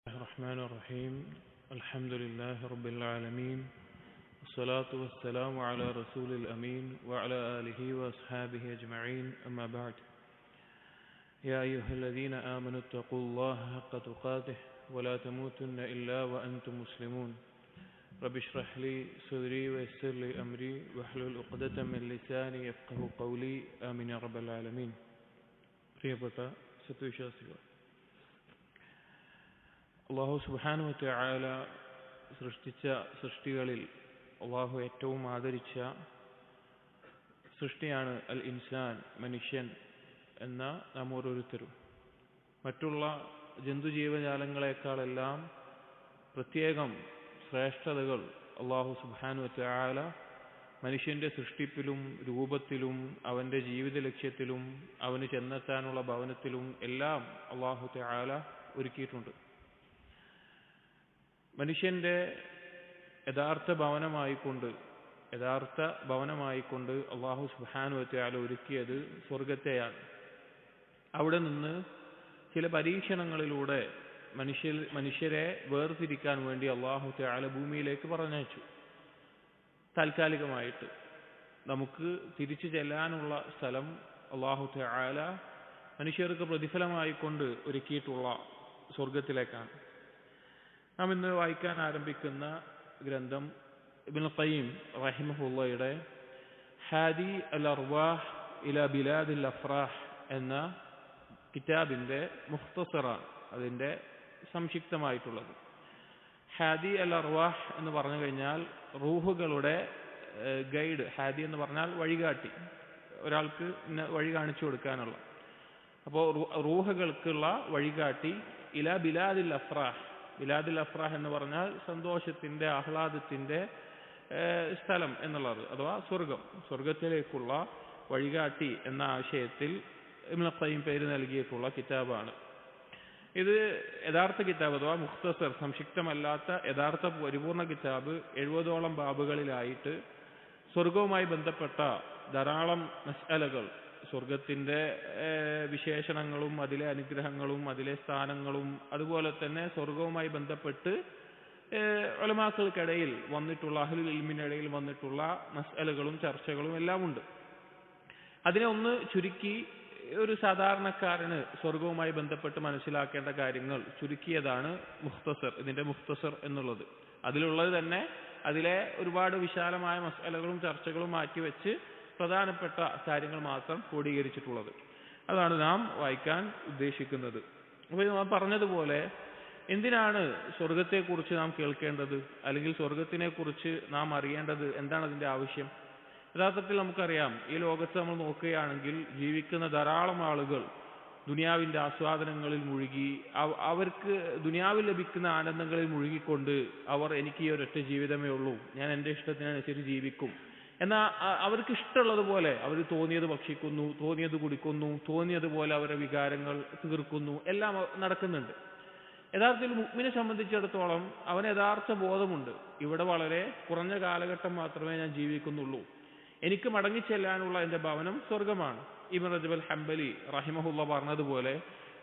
الرحمن الرحيم الحمد لله رب العالمين والصلاة والسلام على رسول الأمين وعلى آله وأصحابه أجمعين أما بعد يا أيها الذين آمنوا اتقوا الله حق تقاته ولا تموتن إلا وأنتم مسلمون رب اشرح لي صدري ويسر لي أمري واحلل عقدة من لساني يفقهوا قولي آمين يا رب العالمين പ്രിയപ്പെട്ട സത്യവിശ്വാസികൾ, അല്ലാഹു സുബ്ഹാനഹു വ തആല സൃഷ്ടിച്ച സൃഷ്ടികളിൽ അല്ലാഹു ഏറ്റവും ആദരിച്ച സൃഷ്ടിയാണ് അൽ ഇൻസാൻ, മനുഷ്യൻ എന്ന നാം ഓരോരുത്തരും. മറ്റുള്ള ജന്തുജീവജാലങ്ങളെക്കാളെല്ലാം പ്രത്യേകം ശ്രേഷ്ഠതകൾ അല്ലാഹു സുബ്ഹാനഹു വ തആല മനുഷ്യന്റെ സൃഷ്ടിപ്പിലും രൂപത്തിലും അവന്റെ ജീവിത ലക്ഷ്യത്തിലും അവന് ചെന്നെത്താനുള്ള ഭവനത്തിലും എല്ലാം അല്ലാഹു തആല ഒരുക്കിയിട്ടുണ്ട്. മനുഷ്യന്റെ യഥാർത്ഥ ഭവനമായിക്കൊണ്ട് അല്ലാഹു സുബ്ഹാനഹു വ തആല ഒരുക്കിയത് സ്വർഗത്തെയാണ്. അവിടെ നിന്ന് ചില പരീക്ഷണങ്ങളിലൂടെ മനുഷ്യരെ വേർതിരിക്കാൻ വേണ്ടി അല്ലാഹു തആല ഭൂമിയിലേക്ക് പറഞ്ഞയച്ചു. താൽക്കാലികമായിട്ട് നമുക്ക് തിരിച്ചു ചെല്ലാനുള്ള സ്ഥലം അല്ലാഹു തആല മനുഷ്യർക്ക് പ്രതിഫലമായിക്കൊണ്ട് ഒരുക്കിയിട്ടുള്ള സ്വർഗത്തിലേക്കാണ്. നാം ഇന്ന് വായിക്കാൻ ആരംഭിക്കുന്ന ഗ്രന്ഥം ഇബ്നുൽ ഖയ്യിം റഹിമഹുള്ളയുടെ ഹാദി അൽ അർവാഹ് ഇലാ ബിലാദിൽ അഫ്റാഹ് എന്ന കിതാബിന്റെ മുഖ്തസറാണ്, അതിന്റെ സംക്ഷിപ്തമായിട്ടുള്ളത്. ഹാദി അൽ അർവാഹ് എന്ന് പറഞ്ഞു കഴിഞ്ഞാൽ റൂഹുകളുടെ ഗൈഡ്. ഹാദി എന്ന് പറഞ്ഞാൽ വഴികാട്ടി, ഒരാൾക്ക് വഴി കാണിച്ചു കൊടുക്കാനുള്ള. അപ്പോൾ റൂഹുകൾക്കുള്ള വഴികാട്ടി ഇലാ ബിലാദിൽ അഫ്റാഹ്. ബിലാദിൽ അഫ്റാഹ് എന്ന് പറഞ്ഞാൽ സന്തോഷത്തിന്റെ ആഹ്ലാദത്തിന്റെ സ്ഥലം എന്നുള്ളത്, അഥവാ സ്വർഗത്തിലേക്കുള്ള വഴികാട്ടി എന്ന ആശയത്തിൽ ഇബ്നുൽ ഖയ്യിം പേര് നൽകിയിട്ടുള്ള കിതാബാണ് ഇത്. യഥാർത്ഥ കിതാബ് അഥവാ മുഖ്തസർ, സംക്ഷിപ്തമല്ലാത്ത യഥാർത്ഥ പരിപൂർണ കിതാബ് 70ഓളം ബാബുകളിലായിട്ട് സ്വർഗവുമായി ബന്ധപ്പെട്ട ധാരാളം മസ്അലകൾ, സ്വർഗത്തിന്റെ വിശേഷണങ്ങളും അതിലെ അനുഗ്രഹങ്ങളും അതിലെ സ്ഥാനങ്ങളും അതുപോലെ തന്നെ സ്വർഗവുമായി ബന്ധപ്പെട്ട് ഉലമാക്കൾക്കിടയിൽ വന്നിട്ടുള്ള, അഹ്ലുൽ ഇൽമിനിടയിൽ വന്നിട്ടുള്ള മസ്അലകളും ചർച്ചകളും എല്ലാം ഉണ്ട്. അതിനെ ഒന്ന് ചുരുക്കി ഒരു സാധാരണക്കാരന് സ്വർഗവുമായി ബന്ധപ്പെട്ട് മനസ്സിലാക്കേണ്ട കാര്യങ്ങൾ ചുരുക്കിയതാണ് മുഖ്തസർ, ഇതിന്റെ മുഖ്തസർ എന്നുള്ളത്. അതിലുള്ളത് തന്നെ അതിലെ ഒരുപാട് വിശാലമായ മസ്അലകളും ചർച്ചകളും മാറ്റിവെച്ച് പ്രധാനപ്പെട്ട കാര്യങ്ങൾ മാത്രം ക്രോഡീകരിച്ചിട്ടുള്ളത്. അതാണ് നാം വായിക്കാൻ ഉദ്ദേശിക്കുന്നത്. അപ്പോൾ നാം പറഞ്ഞതുപോലെ, എന്തിനാണ് സ്വർഗത്തെക്കുറിച്ച് നാം കേൾക്കേണ്ടത്, അല്ലെങ്കിൽ സ്വർഗത്തിനെ കുറിച്ച് നാം അറിയേണ്ടത്? എന്താണ് അതിന്റെ ആവശ്യം? യഥാർത്ഥത്തിൽ നമുക്കറിയാം, ഈ ലോകത്ത് നമ്മൾ നോക്കുകയാണെങ്കിൽ ജീവിക്കുന്ന ധാരാളം ആളുകൾ ദുനിയാവിന്റെ ആസ്വാദനങ്ങളിൽ മുഴുകി, അവർക്ക് ദുനിയാവിൽ ലഭിക്കുന്ന ആനന്ദങ്ങളിൽ മുഴുകിക്കൊണ്ട് അവർ എനിക്ക് ഈ ഒരൊറ്റ ജീവിതമേ ഉള്ളൂ, ഞാൻ എൻ്റെ ഇഷ്ടത്തിനനുസരിച്ച് ജീവിക്കും, എന്നാൽ അവർക്ക് ഇഷ്ടമുള്ളതുപോലെ അവർ തോന്നിയത് ഭക്ഷിക്കുന്നു, തോന്നിയത് കുടിക്കുന്നു, തോന്നിയതുപോലെ അവരുടെ വികാരങ്ങൾ തീർക്കുന്നു, എല്ലാം നടക്കുന്നുണ്ട്. യഥാർത്ഥത്തിൽ മുഅ്മിനെ സംബന്ധിച്ചിടത്തോളം അവന് യഥാർത്ഥ ബോധമുണ്ട്, ഇവിടെ വളരെ കുറഞ്ഞ കാലഘട്ടം മാത്രമേ ഞാൻ ജീവിക്കുന്നുള്ളൂ, എനിക്ക് മടങ്ങിച്ചെല്ലാനുള്ള എൻ്റെ ഭവനം സ്വർഗമാണ്. ഇബ്നു റജബ് അൽ ഹംബലി റഹിമഹുള്ള പറഞ്ഞതുപോലെ,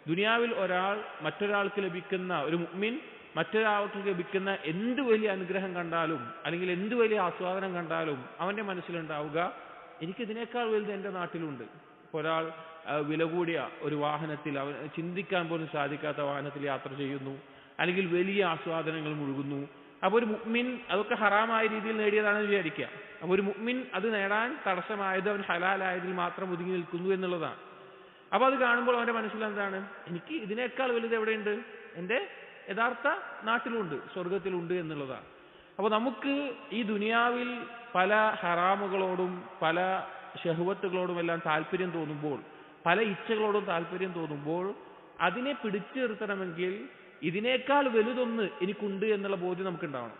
ദുനിയാവിൽ മറ്റൊരാൾക്ക് ലഭിക്കുന്ന, ഒരു മുഅ്മിൻ മറ്റൊരാൾക്ക് ലഭിക്കുന്ന എന്ത് വലിയ അനുഗ്രഹം കണ്ടാലും അല്ലെങ്കിൽ എന്ത് വലിയ ആസ്വാദനം കണ്ടാലും അവന്റെ മനസ്സിലുണ്ടാവുക, എനിക്കിതിനേക്കാൾ വലുത് എൻ്റെ നാട്ടിലുണ്ട്. ഒരാൾ വില കൂടിയ ഒരു വാഹനത്തിൽ, അവൻ ചിന്തിക്കാൻ പോലും സാധിക്കാത്ത വാഹനത്തിൽ യാത്ര ചെയ്യുന്നു, അല്ലെങ്കിൽ വലിയ ആസ്വാദനങ്ങൾ മുഴുകുന്നു. അപ്പോൾ ഒരു മുഅ്മിൻ അതൊക്കെ ഹറാമായ രീതിയിൽ നേടിയതാണെന്ന് വിചാരിക്കുക. അപ്പോൾ ഒരു മുഅ്മിൻ അത് നേടാൻ തടസ്സമായത് അവൻ ഹലാലായതിൽ മാത്രം ഒതുങ്ങി നിൽക്കുന്നു എന്നുള്ളതാണ്. അപ്പോൾ അത് കാണുമ്പോൾ അവന്റെ മനസ്സിലെന്താണ്, എനിക്ക് ഇതിനേക്കാൾ വലുത് എവിടെയുണ്ട്, എൻ്റെ യഥാർത്ഥ നാട്ടിലുണ്ട്, സ്വർഗത്തിലുണ്ട് എന്നുള്ളതാണ്. അപ്പോൾ നമുക്ക് ഈ ദുനിയാവിൽ പല ഹറാമുകളോടും പല ശഹ്വത്തുകളോടും എല്ലാം താല്പര്യം തോന്നുമ്പോൾ, പല ഇച്ഛകളോടും താല്പര്യം തോന്നുമ്പോൾ, അതിനെ പിടിച്ചു നിർത്തണമെങ്കിൽ ഇതിനേക്കാൾ വലുതൊന്ന് എനിക്കുണ്ട് എന്നുള്ള ബോധ്യം നമുക്കുണ്ടാവണം.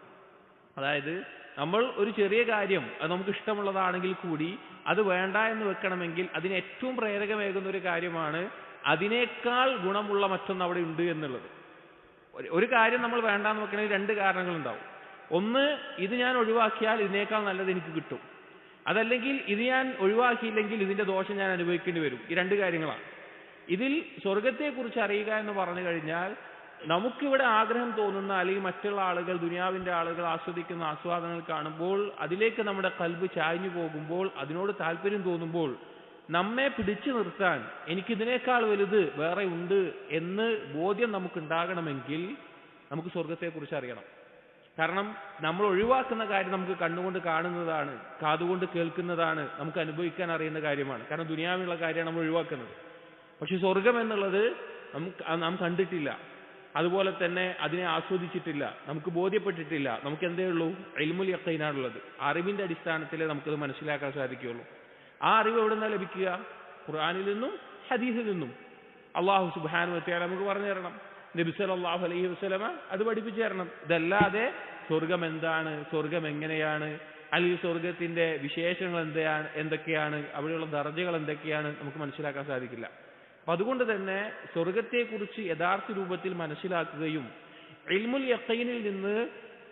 അതായത് നമ്മൾ ഒരു ചെറിയ കാര്യം അത് നമുക്ക് ഇഷ്ടമുള്ളതാണെങ്കിൽ കൂടി അത് വേണ്ട എന്ന് വെക്കണമെങ്കിൽ അതിന് ഏറ്റവും പ്രേരകമേകുന്ന ഒരു കാര്യമാണ് അതിനേക്കാൾ ഗുണമുള്ള മറ്റൊന്ന് അവിടെ ഉണ്ട് എന്നുള്ളത്. ഒരു കാര്യം നമ്മൾ വേണ്ടാന്ന് വെക്കണമെങ്കിൽ രണ്ട് കാരണങ്ങളുണ്ടാവും. ഒന്ന്, ഇത് ഞാൻ ഒഴിവാക്കിയാൽ ഇതിനേക്കാൾ നല്ലത് എനിക്ക് കിട്ടും. അതല്ലെങ്കിൽ ഇത് ഞാൻ ഒഴിവാക്കിയില്ലെങ്കിൽ ഇതിന്റെ ദോഷം ഞാൻ അനുഭവിക്കേണ്ടി വരും. ഈ രണ്ട് കാര്യങ്ങളാണ്. ഇതിൽ സ്വർഗത്തെക്കുറിച്ച് അറിയുക എന്ന് പറഞ്ഞു കഴിഞ്ഞാൽ നമുക്കിവിടെ ആഗ്രഹം തോന്നുന്ന അല്ലെങ്കിൽ മറ്റുള്ള ആളുകൾ ദുനിയാവിന്റെ ആളുകൾ ആസ്വദിക്കുന്ന ആസ്വാദനങ്ങൾ കാണുമ്പോൾ അതിലേക്ക് നമ്മുടെ കൽബ് ചായ്ഞ്ഞു പോകുമ്പോൾ അതിനോട് താല്പര്യം തോന്നുമ്പോൾ നമ്മെ പിടിച്ചു നിർത്താൻ എനിക്കിതിനേക്കാൾ വലുത് വേറെ ഉണ്ട് എന്ന് ബോധ്യം നമുക്കുണ്ടാകണമെങ്കിൽ നമുക്ക് സ്വർഗത്തെക്കുറിച്ച് അറിയണം. കാരണം നമ്മൾ ഒഴിവാക്കുന്ന കാര്യം നമുക്ക് കണ്ണുകൊണ്ട് കാണുന്നതാണ്, കാതുകൊണ്ട് കേൾക്കുന്നതാണ്, നമുക്ക് അനുഭവിക്കാൻ അറിയുന്ന കാര്യമാണ്. കാരണം ദുനിയാവിലുള്ള കാര്യമാണ് നമ്മൾ ഒഴിവാക്കുന്നത്. പക്ഷെ സ്വർഗം എന്നുള്ളത് നാം കണ്ടിട്ടില്ല, അതുപോലെ തന്നെ അതിനെ ആസ്വദിച്ചിട്ടില്ല, നമുക്ക് ബോധ്യപ്പെട്ടിട്ടില്ല. നമുക്ക് എന്തേ ഉള്ളൂ? ഇൽമുൽ യഖീനാണുള്ളത്. അറിവിന്റെ അടിസ്ഥാനത്തിലേ നമുക്കത് മനസ്സിലാക്കാൻ സാധിക്കുകയുള്ളൂ. ആ അറിവ് എവിടെ നിന്നാണ് ലഭിക്കുക? ഖുർആനിൽ നിന്നും ഹദീസിൽ നിന്നും. അള്ളാഹു സുബ്ഹാനഹു വ തആല നമുക്ക് പറഞ്ഞു തരണം, നബി സല്ലല്ലാഹു അലൈഹി വസല്ലമ അത് പഠിപ്പിച്ചു തരണം. ഇതല്ലാതെ സ്വർഗം എന്താണ്, സ്വർഗം എങ്ങനെയാണ്, അല്ലെങ്കിൽ സ്വർഗത്തിന്റെ വിശേഷങ്ങൾ എന്തൊക്കെയാണ്, അവിടെയുള്ള ദർജകൾ എന്തൊക്കെയാണ് നമുക്ക് മനസ്സിലാക്കാൻ സാധിക്കില്ല. അപ്പൊ അതുകൊണ്ട് തന്നെ സ്വർഗത്തെക്കുറിച്ച് യഥാർത്ഥ രൂപത്തിൽ മനസ്സിലാക്കുകയും ഇൽമുൽ യഖീനിൽ നിന്ന്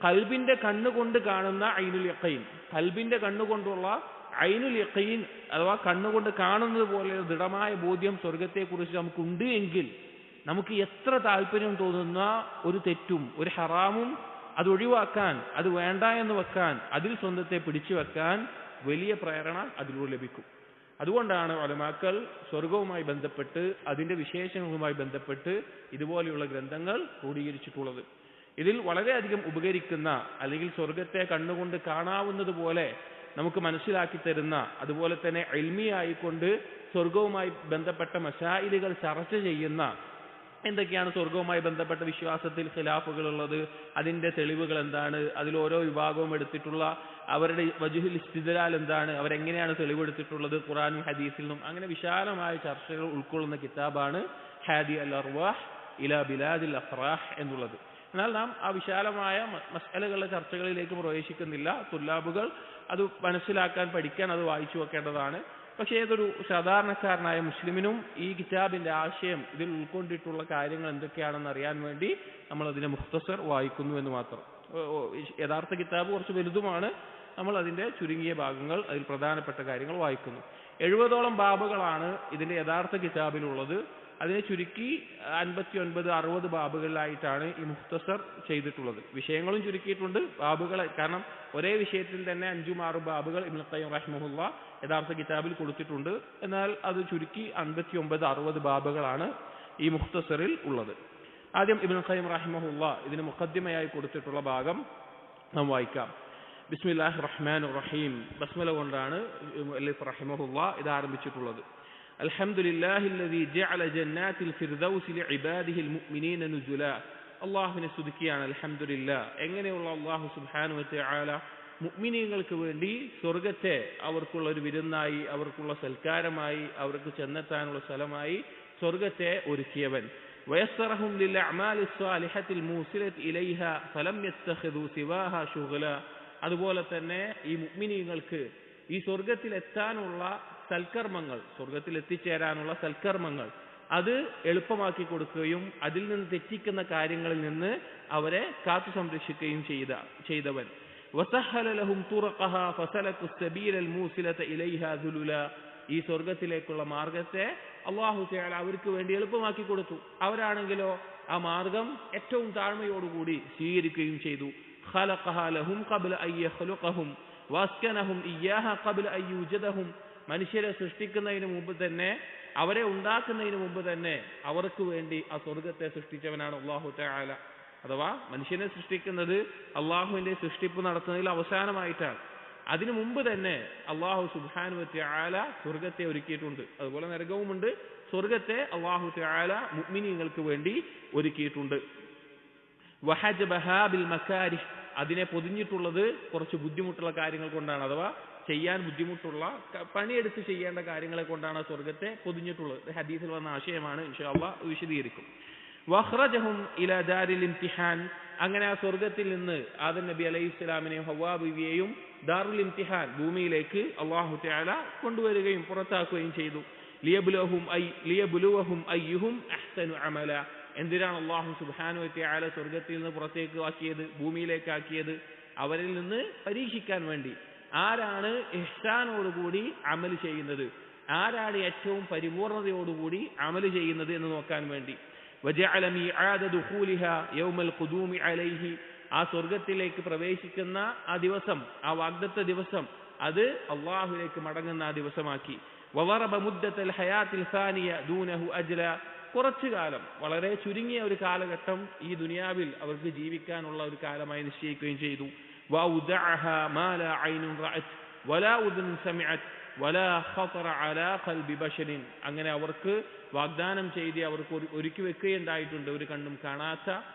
ഖൽബിന്റെ കണ്ണുകൊണ്ട് കാണുന്ന ഐനുൽ യഖീൻ, ഖൽബിന്റെ കണ്ണുകൊണ്ടുള്ള ഐനുൽ യഖീൻ അഥവാ കണ്ണുകൊണ്ട് കാണുന്നത് പോലെ ദൃഢമായ ബോധ്യം സ്വർഗത്തെക്കുറിച്ച് നമുക്കുണ്ട് എങ്കിൽ നമുക്ക് എത്ര താല്പര്യം തോന്നുന്ന ഒരു തെറ്റും ഒരു ഹറാമും അത് ഒഴിവാക്കാൻ, അത് വേണ്ട എന്ന് വെക്കാൻ, അതിൽ സ്വന്തത്തെ പിടിച്ചു വെക്കാൻ വലിയ പ്രേരണ അതിലൂടെ ലഭിക്കും. അതുകൊണ്ടാണ് ഉലമാക്കൾ സ്വർഗവുമായി ബന്ധപ്പെട്ട് അതിന്റെ വിശേഷങ്ങളുമായി ബന്ധപ്പെട്ട് ഇതുപോലെയുള്ള ഗ്രന്ഥങ്ങൾ ക്രോഡീകരിച്ചിട്ടുള്ളത്. ഇതിൽ വളരെയധികം ഉപകരിക്കുന്ന അല്ലെങ്കിൽ സ്വർഗത്തെ കണ്ണുകൊണ്ട് കാണാവുന്നത് പോലെ നമുക്ക് മനസ്സിലാക്കി തരുന്ന, അതുപോലെ തന്നെ ഇൽമിയായിക്കൊണ്ട് സ്വർഗവുമായി ബന്ധപ്പെട്ട മസായിലുകൾ ചർച്ച ചെയ്യുന്ന, എന്തൊക്കെയാണ് സ്വർഗവുമായി ബന്ധപ്പെട്ട വിശ്വാസത്തിൽ ഖിലാഫുകൾ ഉള്ളത്, അതിന്റെ തെളിവുകൾ എന്താണ്, അതിൽ ഓരോ വിഭാഗവും എടുത്തിട്ടുള്ള അവരുടെ വജുഹുൽ ഇസ്തിദ്ലാൽ എന്താണ്, അവരെങ്ങനെയാണ് തെളിവെടുത്തിട്ടുള്ളത് ഖുർആനും ഹദീസിൽ നിന്നും, അങ്ങനെ വിശാലമായ ചർച്ചകൾ ഉൾക്കൊള്ളുന്ന കിതാബാണ് ഹാദി അൽ അർവാഹ് ഇലാ ബിലാദിൽ അഫ്റാഹ് എന്നുള്ളത്. എന്നാൽ നാം ആ വിശാലമായ മസ്അലകളുടെ ചർച്ചകളിലേക്ക് പ്രവേശിക്കുന്നില്ല. തുല്ലാബുകൾ അത് മനസ്സിലാക്കാൻ, പഠിക്കാൻ അത് വായിച്ചു വെക്കേണ്ടതാണ്. പക്ഷേ ഏതൊരു സാധാരണക്കാരനായ മുസ്ലിമിനും ഈ കിതാബിന്റെ ആശയം, ഇതിൽ ഉൾക്കൊണ്ടിട്ടുള്ള കാര്യങ്ങൾ എന്തൊക്കെയാണെന്ന് അറിയാൻ വേണ്ടി നമ്മൾ അതിന്റെ മുഖ്തസർ വായിക്കുന്നു എന്ന് മാത്രം. യഥാർത്ഥ കിതാബ് കുറച്ച് വലുതുമാണ്, നമ്മൾ അതിന്റെ ചുരുങ്ങിയ ഭാഗങ്ങൾ, അതിൽ പ്രധാനപ്പെട്ട കാര്യങ്ങൾ വായിക്കുന്നു. 70ഓളം ബാബുകളാണ് ഇതിന്റെ യഥാർത്ഥ കിതാബിലുള്ളത്. അതിനെ ചുരുക്കി 59-60 ബാബുകളിലായിട്ടാണ് ഈ മുഖ്തസർ ചെയ്തിട്ടുള്ളത്. വിഷയങ്ങളും ചുരുക്കിയിട്ടുണ്ട്, ബാബുകളെ, കാരണം ഒരേ വിഷയത്തിൽ തന്നെ 5-6 ബാബുകൾ ഇബ്നുൽ ഖയ്യിം റഹിമഹുല്ലാ യഥാർത്ഥ കിതാബിൽ കൊടുത്തിട്ടുണ്ട്. എന്നാൽ അത് ചുരുക്കി 59-60 ബാബുകളാണ് ഈ മുഖ്തസറിൽ ഉള്ളത്. ആദ്യം ഇബ്നുൽ ഖയ്യിം റഹിമഹുല്ലാ ഇതിന് മുഖദ്ദിമയായി കൊടുത്തിട്ടുള്ള ഭാഗം നാം വായിക്കാം. ബിസ്മില്ലാഹിർ റഹ്മാനിർ റഹീം. ബസ്മല കൊണ്ടാണ് മുഅല്ലിഫ് റഹിമഹുല്ലാ ഇത് ആരംഭിച്ചിട്ടുള്ളത്. അൽഹംദുലില്ലാഹില്ലദീ ജഅല ജന്നാത്തിൽ ഫിർദൗസി ലിഇബാദിഹിൽ മുഅ്മിനീന നുസുലാ. അല്ലാഹുവിനെ സ്തുതിക്കുകയാണ്. അൽഹംദുലില്ലാഹ്, എങ്ങനെയുള്ള അല്ലാഹു സുബ്ഹാനഹു വ തആല മുഅ്മിനീങ്ങൾക്ക് വേണ്ടി സ്വർഗ്ഗത്തെ അവർക്കുള്ള ഒരു വിരുന്നായി, അവർക്കുള്ള സൽക്കാരമായി, അവർക്ക് ചെന്നെത്താനുള്ള സ്ഥലമായി സ്വർഗ്ഗത്തെ ഒരുക്കിയവൻ. വയസ്സറഹും ലിൽ അഅമാലിസ് സാലിഹത്തിൽ മൂസിലത്ത് ഇലൈഹാ ഫലം യത്തഖിദു സിവാഹാ ശുഗ്ലാ. അതുപോലെ തന്നെ ഈ മുഅ്മിനീങ്ങൾക്ക് ഈ സ്വർഗ്ഗത്തിൽ എത്താനുള്ള സൽക്കർമ്മങ്ങൾ, സ്വർഗ്ഗത്തിൽ എത്തിച്ചേരാനുള്ള സൽക്കർമ്മങ്ങൾ അത് എളുപ്പമാക്കി കൊടുക്കുകയും അതിൽ നിന്ന് തെറ്റിക്കുന്ന കാര്യങ്ങളിൽ നിന്ന് അവരെ കാത്തു സംരക്ഷിക്കുകയും ചെയ്തവൻ. വസഹല ലഹും തുറഖഹാ ഫസലകു സബീലൽ മൂസിലത ഇലൈഹാ ദുലുല. ഈ സ്വർഗ്ഗത്തിലേക്കുള്ള മാർഗത്തെ അല്ലാഹു തആല അവർക്ക് വേണ്ടി എളുപ്പമാക്കി കൊടുത്തു. അവരാണെങ്കിലോ ആ മാർഗം ഏറ്റവും താഴ്മയോടുകൂടി സ്വീകരിക്കുകയും ചെയ്തു. ഖലഖഹാ ലഹും ഖബ്ല അൻ യഖ്ലുഖഹും വസ്കനഹും ഇയ്യാഹാ ഖബ്ല അൻ യൂജദഹും. മനുഷ്യരെ സൃഷ്ടിക്കുന്നതിന് മുമ്പ് തന്നെ, അവരെ ഉണ്ടാക്കുന്നതിന് മുമ്പ് തന്നെ അവർക്ക് വേണ്ടി ആ സ്വർഗ്ഗത്തെ സൃഷ്ടിച്ചവനാണ് അല്ലാഹു തആല. അഥവാ മനുഷ്യനെ സൃഷ്ടിക്കുന്നത് അള്ളാഹുവിന്റെ സൃഷ്ടിപ്പ് നടത്തുന്നതിൽ അവസാനമായിട്ടാണ്. അതിനു മുമ്പ് തന്നെ അല്ലാഹു സുബ്ഹാനഹു വ തആല സ്വർഗ്ഗത്തെ ഒരുക്കിയിട്ടുണ്ട്. അതുപോലെ നരകവുമുണ്ട്. സ്വർഗ്ഗത്തെ അല്ലാഹു തആല മുഅ്മിനീങ്ങൾക്ക് വേണ്ടി ഒരുക്കിയിട്ടുണ്ട്. വഹജബഹാ ബിൽ മകാരിഹ്. അതിനെ പൊതിഞ്ഞിട്ടുള്ളത് കുറച്ച് ബുദ്ധിമുട്ടുള്ള കാര്യങ്ങൾ കൊണ്ടാണ്, അഥവാ ചെയ്യാൻ ബുദ്ധിമുട്ടുള്ള, പണിയെടുത്ത് ചെയ്യേണ്ട കാര്യങ്ങളെ കൊണ്ടാണ് സ്വർഗ്ഗത്തെ പൊതിഞ്ഞിട്ടുള്ളത്. ഹദീസിൽ വന്ന ആശയമാണ്, ഇൻഷാ അല്ലാഹ് വിശദീകരിക്കും. വഖ്റജഹും ഇലാ ദാരിൽ ഇംതിഹാൻ. അങ്ങനെ ആ സ്വർഗ്ഗത്തിൽ നിന്ന് ആദം നബി അലൈഹിസ്സലാമിനെയും ഹവ്വാ ബീവിയെയും ദാറുൽ ഇംതിഹാൻ, ഭൂമിയിലേക്ക് അല്ലാഹു തആല കൊണ്ടുവരികയും പുറത്താക്കുകയും ചെയ്തു. ലിയബ്ലുവഹും അയ്യുഹും അഹ്സനു അമല. എന്തിനാണ് അല്ലാഹു സുബ്ഹാനഹു വ തആല സ്വർഗ്ഗത്തിൽ നിന്ന് പുറത്തേക്ക് ആക്കിയത്, ഭൂമിയിലേക്ക് ആക്കിയത്? അവരിൽ നിന്ന് പരീക്ഷിക്കാൻ വേണ്ടി. ആരാണ് ഇഹ്സാനോടുകൂടി അമൽ ചെയ്യുന്നത്, ആരാണ് ഏറ്റവും പരിപൂർണതയോടുകൂടി അമൽ ചെയ്യുന്നത് എന്ന് നോക്കാൻ വേണ്ടി. വജഅല മീആദ ദുഖൂലിഹാ യൗമൽ ഖുദൂമി അലൈഹി, ആ സ്വർഗത്തിലേക്ക് പ്രവേശിക്കുന്ന ആ ദിവസം, ആ വാഗ്ദത്ത ദിവസം, അത് അള്ളാഹുവിലേക്ക് മടങ്ങുന്ന ആ ദിവസമാക്കി. വളറബ മുദ്ദത്തൽ ഹയാത്തിൽ സാനിയ ദൂനഹു അജ്ല, കുറച്ചു കാലം, വളരെ ചുരുങ്ങിയ ഒരു കാലഘട്ടം ഈ ദുനിയാവിൽ അവർക്ക് ജീവിക്കാനുള്ള ഒരു കാലമായി നിശ്ചയിക്കുകയും ചെയ്തു. വൗദഅഹാ മാ ലാ ഐനുൻ റഅത് വലാ ഉദുൻ സമിഅത് വലാ ഖതറ അലാ ഖൽബി ബശരിൻ, അങ്ങനെ അവർക്ക് വാഗ്ദാനം ചെയ്ത് അവർക്ക് ഒരുക്കി വെക്കുകയുണ്ടായിട്ടുണ്ട് ഒരു കണ്ണും കാണാത്ത,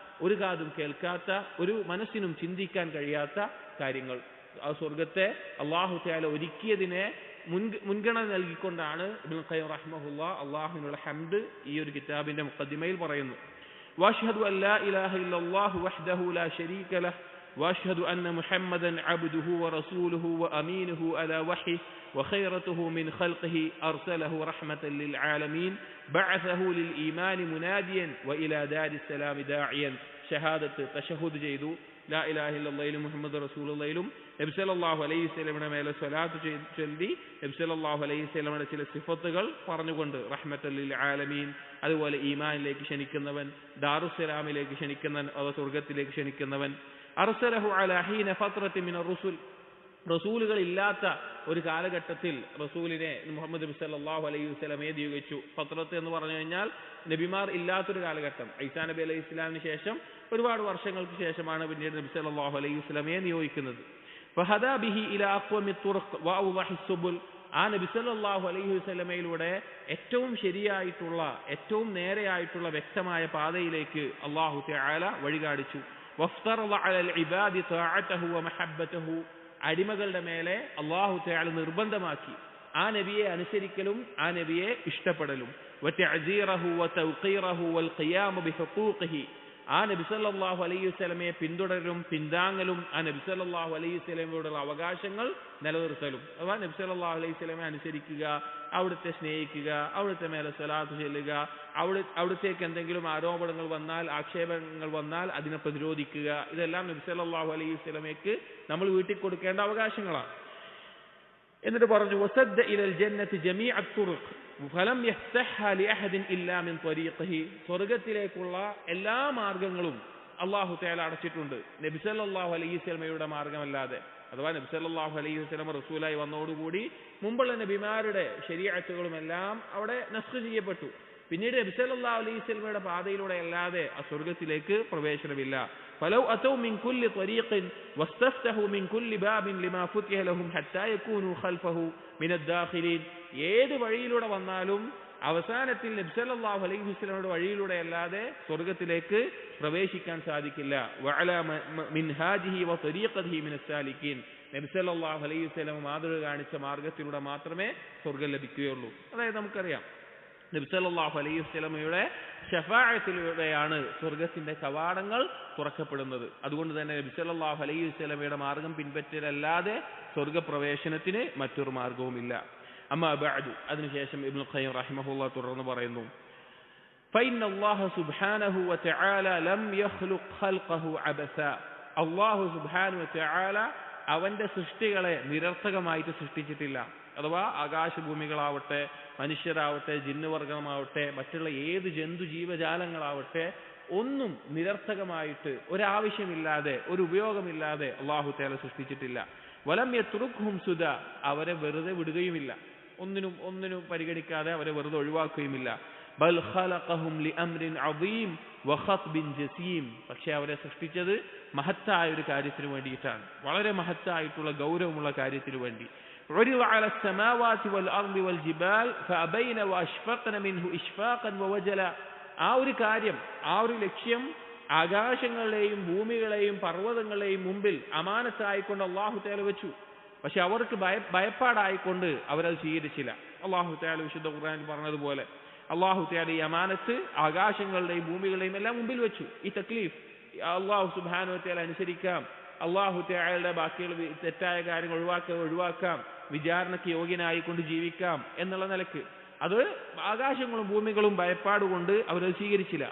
ഒരു കാതും കേൾക്കാത്ത, ഒരു മനസ്സിനും ചിന്തിക്കാൻ കഴിയാത്ത കാര്യങ്ങൾ. ആ സ്വർഗത്തെ അല്ലാഹു തആല ഒരുക്കിയതിനെ മുൻഗണന നൽകിക്കൊണ്ടാണ് ഇബ്നുൽ ഖയ്യിം റഹിമഹുല്ലാഹ് അല്ലാഹുവിനുള്ള ഹംദ് ഈ ഒരു കിതാബിന്റെ മുഖദ്ദിമയിൽ പറയുന്നു. വഅശ്ഹദു അൻ ലാ ഇലാഹ ഇല്ലല്ലാഹു വഹ്ദഹു ലാ ശരീക ലഹ് വഅശ്ഹദു അന്ന മുഹമ്മദൻ അബ്ദുഹു വറസൂലുഹു വഅമീനുഹു അലാ വഹ്യിഹി وخيرته من خلقه أرسله رحمة للعالمين بعثه للإيمان مناديا وإلى دار السلام داعيا. ഷഹാദത്ത് തശഹുദ് ചെയ്തു, ലാ ഇലാഹ ഇല്ലല്ലാഹു മുഹമ്മദ് റസൂലുള്ളാഹിലും നബി സല്ലല്ലാഹു അലൈഹി വസല്ലമയുടെ മേലെ സ്വലാത്ത് ചൊല്ലി നബി സല്ലല്ലാഹു അലൈഹി വസല്ലമയുടെ ചില സിഫത്തുകൾ പറഞ്ഞുകൊണ്ട് റഹ്മത്തുൽ ലിൽ ആലമീൻ, അതുപോലെ ഈമാനിലേക്ക് ക്ഷണിക്കുന്നവൻ, ദാറുസ്സലാമിലേക്ക് ക്ഷണിക്കുന്നവൻ, സ്വർഗത്തിലേക്ക് ക്ഷണിക്കുന്നവൻ. അർസലഹു അലാ ഹീന ഫത്രത്തി മിനർ റുസുൽ, റസൂലുകൾ ഇല്ലാത്ത ഒരു കാലഘട്ടത്തിൽ റസൂലിനെ മുഹമ്മദ് നബി സല്ലല്ലാഹു അലൈഹി വസല്ലമയെ നിയോഗിച്ചു. ഫത്രത്ത് എന്ന് പറഞ്ഞു കഴിഞ്ഞാൽ നബിമാർ ഇല്ലാത്തൊരു കാലഘട്ടം. ഈസാ നബി അലൈഹി ഇസ്ലാമിന് ശേഷം ഒരുപാട് വർഷങ്ങൾക്ക് ശേഷമാണ് പിന്നീട് നബി സല്ലല്ലാഹു അലൈഹി വസല്ലമയെ നിയോഗിക്കുന്നത്. ഫഹദാ ബിഹി ഇലാ അഖ്വമി തുറഖ് വഅവ്ളഹി സുബുൽ, ആ നബി സല്ലല്ലാഹു അലൈഹി വസല്ലമയിലൂടെ ഏറ്റവും ശരിയായിട്ടുള്ള, ഏറ്റവും നേരെയായിട്ടുള്ള വ്യക്തമായ പാതയിലേക്ക് അല്ലാഹു തആല വഴികാണിച്ചു. വഫ്തറള അലൽ ഇബാദി തഅതഹു വമഹബ്ബതഹു, അടിമകളുടെ മേലെ അല്ലാഹു തആല നിർബന്ധമാക്കി ആ നബിയെ അനുസരിക്കലും ആ നബിയെ ഇഷ്ടപ്പെടലും. വതഅസീറഹു വതൗഖീറഹു വൽഖിയാമു ബിഹുഖൂഖിഹി, ആ നബി സല്ലല്ലാഹു അലൈഹി വസല്ലമയെ പിന്തുടരലും പിന്താങ്ങലും ആ നബി സല്ലല്ലാഹു അലൈഹി വസല്ലമയോടുള്ള അവകാശങ്ങൾ നിലനിർത്തലും. അഥവാ നബി സല്ലല്ലാഹു അലൈഹി വസല്ലമയെ അനുസരിക്കുക, അവിടുത്തെ സ്നേഹിക്കുക, അവിടുത്തെ മേലെ സ്വലാത്ത് ചൊല്ലുക, അവിടുത്തേക്ക് എന്തെങ്കിലും ആരോപണങ്ങൾ വന്നാൽ, ആക്ഷേപങ്ങൾ വന്നാൽ അതിനെ പ്രതിരോധിക്കുക, ഇതെല്ലാം നബി സല്ലല്ലാഹു അലൈഹി വസല്ലമയ്ക്ക് നമ്മൾ വീട്ടിൽ കൊടുക്കേണ്ട അവകാശങ്ങളാണ്. എന്നിട്ട് പറഞ്ഞു വസദ്ദ ഇലൽ ജന്നത്തി ജമീഅത് തുറുഖ് ഫലം യഫ്തഹ്ഹാ ലിഅഹദിൻ ഇല്ലാ മിൻ ത്വരീഖിഹി, സ്വർഗ്ഗത്തിലേക്കുള്ള എല്ലാ മാർഗങ്ങളും അല്ലാഹു തആല അടച്ചിട്ടുണ്ട് നബി സല്ലല്ലാഹു അലൈഹി വസല്ലമയുടെ മാർഗമല്ലാതെ. അഥവാ നബി സല്ലല്ലാഹു അലൈഹി വസല്ലമ റസൂലായി വന്നതോടുകൂടി മുമ്പുള്ള നബിമാരുടെ ശരീഅത്തുകളും എല്ലാം അവിടെ നസ്ഖ് ചെയ്യപ്പെട്ടു. പിന്നീട് നബി സല്ലല്ലാഹു അലൈഹി വസല്ലമയുടെ പാതയിലൂടെ അല്ലാതെ ആ സ്വർഗ്ഗത്തിലേക്ക് പ്രവേശനമില്ല. ഫലൗ അതൗ മിൻ കുല്ലി ത്വരീഖിൻ വസ്തഫ്തഹു മിൻ കുല്ലി ബാബിൻ ലിമാ ഫുതിഹ ലഹും ഹത്താ യകൂനു ഖൽഫഹു മിനദ് ദാഖിലീൻ, ഏത് വഴിയിലൂടെ വന്നാലും അവസാനത്തിൽ നബി സല്ലല്ലാഹു അലൈഹി വസല്ലമയുടെ വഴിയിലൂടെ അല്ലാതെ സ്വർഗ്ഗത്തിലേക്ക് പ്രവേശിക്കാൻ സാധിക്കില്ല. വഅലാ മിൻഹാജിഹി വത്വരീഖതിഹി മിനസ് സാലിക്കീൻ, നബി സല്ലല്ലാഹു അലൈഹി വസല്ലം മാതൃക കാണിച്ച മാർഗത്തിലൂടെ മാത്രമേ സ്വർഗ്ഗം ലഭിക്കുകയുള്ളൂ. അതായത് നമുക്കറിയാം നബി സല്ലല്ലാഹു അലൈഹി വസല്ലമയുടെ ശഫാഅത്തിലൂടെയാണ് സ്വർഗ്ഗത്തിന്റെ കവാടങ്ങൾ തുറക്കപ്പെടുന്നത്. അതുകൊണ്ട് തന്നെ നബി സല്ലല്ലാഹു അലൈഹി വസല്ലമയുടെ മാർഗം പിൻപറ്റലല്ലാതെ സ്വർഗ്ഗപ്രവേശനത്തിന് മറ്റൊരു മാർഗവുമില്ല. അമ്മാ ബഅദു, അതിനുശേഷം ഇബ്നുൽ ഖയ്യിം റഹിമഹുല്ലാഹ് തുടർന്ന് പറയുന്നു, ഫഇന്ന അല്ലാഹ സുബ്ഹാനഹു വതആല ലം യഖ്ലുഖ് ഖൽഖഹു അബസാ, അല്ലാഹു സുബ്ഹാനഹു വതആല അവന്റെ സൃഷ്ടികളെ നിരർത്ഥകമായിട്ട് സൃഷ്ടിച്ചിട്ടില്ല. അഥവാ ആകാശഭൂമികളാവട്ടെ, മനുഷ്യരാവട്ടെ, ജിന്നുവർഗമാവട്ടെ, മറ്റുള്ള ഏത് ജന്തു ജീവജാലങ്ങളാവട്ടെ, ഒന്നും നിരർത്ഥകമായിട്ട് ഒരാവശ്യമില്ലാതെ ഒരു ഉപയോഗമില്ലാതെ അല്ലാഹു തആല സൃഷ്ടിച്ചിട്ടില്ല. വലം യത്രുഖും സുദാ, അവരെ വെറുതെ വിടുകയുമില്ല, ഒന്നിനും പരിഗണിക്കാതെ അവരെ വെറുതെ ഒഴിവാക്കുകയുമില്ല. ബൽ ഖലഖഹും ലിഅംരിൻ അദീം വഖത്ബിൻ ജസീം, പക്ഷേ അവരെ സൃഷ്ടിച്ചത് മഹത്തായ ഒരു കാര്യത്തിന് വേണ്ടിയിട്ടാണ്, വളരെ മഹത്തായിട്ടുള്ള ഗൗരവമുള്ള കാര്യത്തിന് വേണ്ടി. عرض على السماوات والأرض والجبال فأبين وأشفقن منه إشفاقا ووجلا, ആ ഒരു കാര്യം, ആ ഒരു ലക്ഷ്യം ആകാശങ്ങളെയും ഭൂമികളെയും പർവ്വതങ്ങളെയും മുമ്പിൽ അമാനത്തായിക്കൊണ്ട് അല്ലാഹു തആല വെച്ചു. പക്ഷെ അവർക്ക് ഭയപ്പാടായിക്കൊണ്ട് അവരത് സ്വീകരിച്ചില്ല. അല്ലാഹു തആല വിശുദ്ധ ഖുർആനിൽ പറഞ്ഞതുപോലെ അല്ലാഹു തആല ഈ അമാനത്ത് ആകാശങ്ങളുടെയും ഭൂമികളുടെയും എല്ലാം മുമ്പിൽ വെച്ചു. ഈ തക്ലീഫ് അല്ലാഹു സുബ്ഹാനഹു വ തആല അനുസരിക്കാം, അല്ലാഹു തആലയുടെ ബാക്കിയുള്ള തെറ്റായ കാര്യങ്ങൾ ഒഴിവാക്കാം, വിചാരണയ്ക്ക് യോഗ്യനായിക്കൊണ്ട് ജീവിക്കാം എന്നുള്ള നിലക്ക് അത് ആകാശങ്ങളും ഭൂമികളും ഭയപ്പാടുകൊണ്ട് അവരത് സ്വീകരിച്ചില്ല.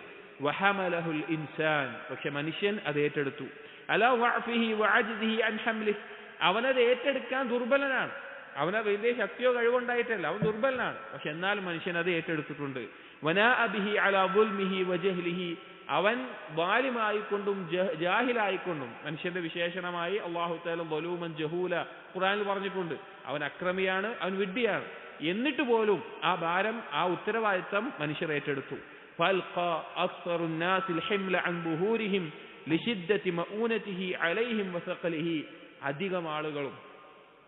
വഹമലഹുൽ ഇൻസാൻ, പക്ഷെ മനുഷ്യൻ അത് ഏറ്റെടുത്തു. അലാ വഅഫിഹി വഅജ്ദിഹി അൻ ഹംലിഹി, അവനത് ഏറ്റെടുക്കാൻ ദുർബലനാണ്. അവന് വലിയ ശക്തിയോ കഴിവുണ്ടായിട്ടല്ല, അവൻ ദുർബലനാണ്. പക്ഷെ എന്നാലും മനുഷ്യൻ അത് ഏറ്റെടുത്തിട്ടുണ്ട്. വനാഅ ബിഹി അലാ ദുൽമിഹി വജഹ്ലിഹി, അവൻ വാലിമായിക്കൊണ്ടും ജാഹിലായിക്കൊണ്ടും, മനുഷ്യന്റെ വിശേഷണമായി അല്ലാഹു തആല ദലൂമൻ ജഹൂല ഖുർആനിൽ പറഞ്ഞിട്ടുണ്ട്. അവൻ അക്രമിയാണ്, അവൻ വിഡ്ഢിയാണ്. എന്നിട്ട് പോലും ആ ഭാരം, ആ ഉത്തരവാദിത്തം മനുഷ്യർ ഏറ്റെടുത്തു. ഫൽഖാ അക്സറുൻ നാസിൽ ഹിംല അൻ ബുഹൂരിഹിം ലിശിദ്ദതി മഊനതിഹി അലൈഹിം വസഖലിഹി, അധികം ആളുകളും,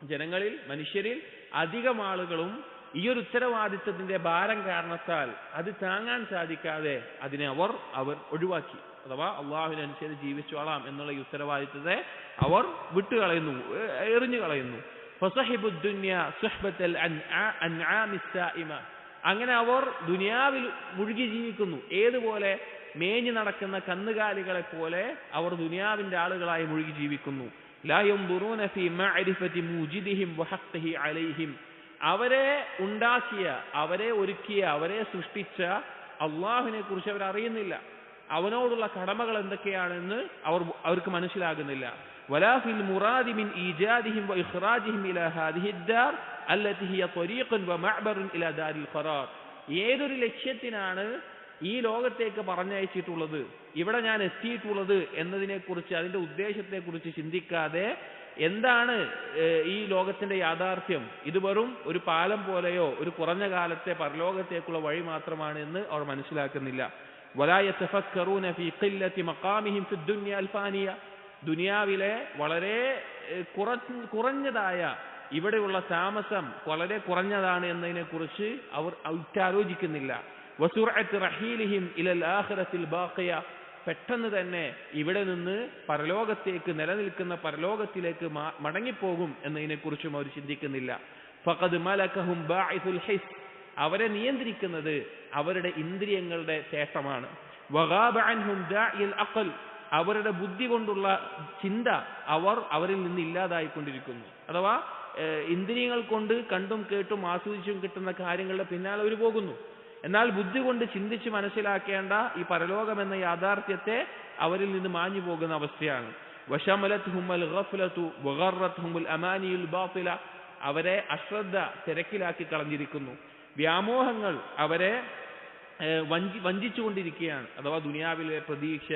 ജനങ്ങളിൽ, മനുഷ്യരിൽ അധികം ആളുകളും ഈ ഒരു ഉത്തരവാദിത്തത്തിന്റെ ഭാരം കാരണത്താൽ അത് താങ്ങാൻ സാധിക്കാതെ അതിനെ അവർ ഒഴിവാക്കി. അഥവാ അള്ളാഹുവിനനുസരിച്ച് ജീവിച്ചോളാം എന്നുള്ള ഈ ഉത്തരവാദിത്തത്തെ അവർ വിട്ടുകളയുന്നു, എറിഞ്ഞു കളയുന്നു. അങ്ങനെ അവർ ദുനിയാവിൽ മുഴുകി ജീവിക്കുന്നു. ഏതുപോലെ? മേഞ്ഞു നടക്കുന്ന കന്നുകാലികളെ പോലെ അവർ ദുനിയാവിന്റെ ആളുകളായി മുഴുകി ജീവിക്കുന്നു. ലാ യൻദുറൂന ഫീ മഅരിഫതി മൂജിദിഹിം വഹഖ്തിഹി അലൈഹിം, അവരെ ഉണ്ടാക്കിയ, അവരെ ഒരുക്കിയ, അവരെ സൃഷ്ടിച്ച അള്ളാഹുവിനെ കുറിച്ച് അവർ അറിയുന്നില്ല. അവനോടുള്ള കടമകൾ എന്തൊക്കെയാണെന്ന് അവർക്ക് മനസ്സിലാകുന്നില്ല. വലാ ഫിൽ മുറാദി മിൻ ഈജാദിഹിം വ ഇഖ്റാജിഹിം ഇലാ ഹാദിഹി ദാർ അല്ലതി ഹിയ ത്വരീഖുൻ വ മഅബറുൻ ഇലാ ദാരിൽ ഖറാർ, ഏതൊരു ലക്ഷ്യത്തിനാണ് ഈ ലോകത്തേക്ക് പറഞ്ഞയച്ചിട്ടുള്ളത്, ഇവിടെ ഞാൻ എത്തിയിട്ടുള്ളത് എന്നതിനെക്കുറിച്ച്, അതിന്റെ ഉദ്ദേശത്തെക്കുറിച്ച് ചിന്തിക്കാതെ എന്താണ് ഈ ലോകത്തിന്റെ യാഥാർത്ഥ്യം, ഇത് വെറും ഒരു പാലം പോലെയോ ഒരു കുറഞ്ഞ കാലത്തെ പരലോകത്തേക്കുള്ള വഴി മാത്രമാണ് എന്ന് അവർ മനസ്സിലാക്കുന്നില്ല. വലാ യതഫക്കറൂന ഫീ ഖില്ലതി മഖാമിഹിം ഫി ദുനിയ അൽ ഫാനിയ, ദുനിയാവിലെ വളരെ കുറഞ്ഞതായ ഇവിടെയുള്ള താമസം വളരെ കുറഞ്ഞതാണ് എന്നതിനെക്കുറിച്ച് അവർ ഉറ്റാലോചിക്കുന്നില്ല. വസുറഅത്ത് റഹീലിഹിം ഇലൽ ആഖിറത്തിൽ ബാഖിയ, പെട്ടെന്ന് തന്നെ ഇവിടെ നിന്ന് പരലോകത്തേക്ക്, നിലനിൽക്കുന്ന പരലോകത്തിലേക്ക് മടങ്ങിപ്പോകും എന്നതിനെക്കുറിച്ചും അവർ ചിന്തിക്കുന്നില്ല. ഫഖദ് മലകഹും ബാഇസുൽ ഹിസ്, അവരെ നിയന്ത്രിക്കുന്നത് അവരുടെ ഇന്ദ്രിയങ്ങളുടെ തേട്ടമാണ്. വഗാബ അൻഹും ദാഇൽ അഖൽ, അവരുടെ ബുദ്ധി കൊണ്ടുള്ള ചിന്ത അവരിൽ നിന്ന് ഇല്ലാതായിക്കൊണ്ടിരിക്കുന്നു. അഥവാ ഇന്ദ്രിയങ്ങൾ കൊണ്ട് കണ്ടും കേട്ടും ആസ്വദിച്ചും കിട്ടുന്ന കാര്യങ്ങളുടെ പിന്നാലെ അവർ പോകുന്നു. എന്നാൽ ബുദ്ധി കൊണ്ട് ചിന്തിച്ച് മനസ്സിലാക്കേണ്ട ഈ പരലോകം എന്ന യാഥാർത്ഥ്യത്തെ അവരിൽ നിന്ന് മാഞ്ഞു പോകുന്ന അവസ്ഥയാണ്. വശമലത്ഹുമുൽ ഗഫ്ലതു വഗറത്ഹുമുൽ അമാനിയുൽ ബാതില, അവരെ അശ്രദ്ധ തിരക്കിലാക്കി കളഞ്ഞിരിക്കുന്നു. വ്യാമോഹങ്ങൾ അവരെ വഞ്ചിച്ചുകൊണ്ടിരിക്കുകയാണ്. അഥവാ ദുനിയാവിലെ പ്രതീക്ഷ,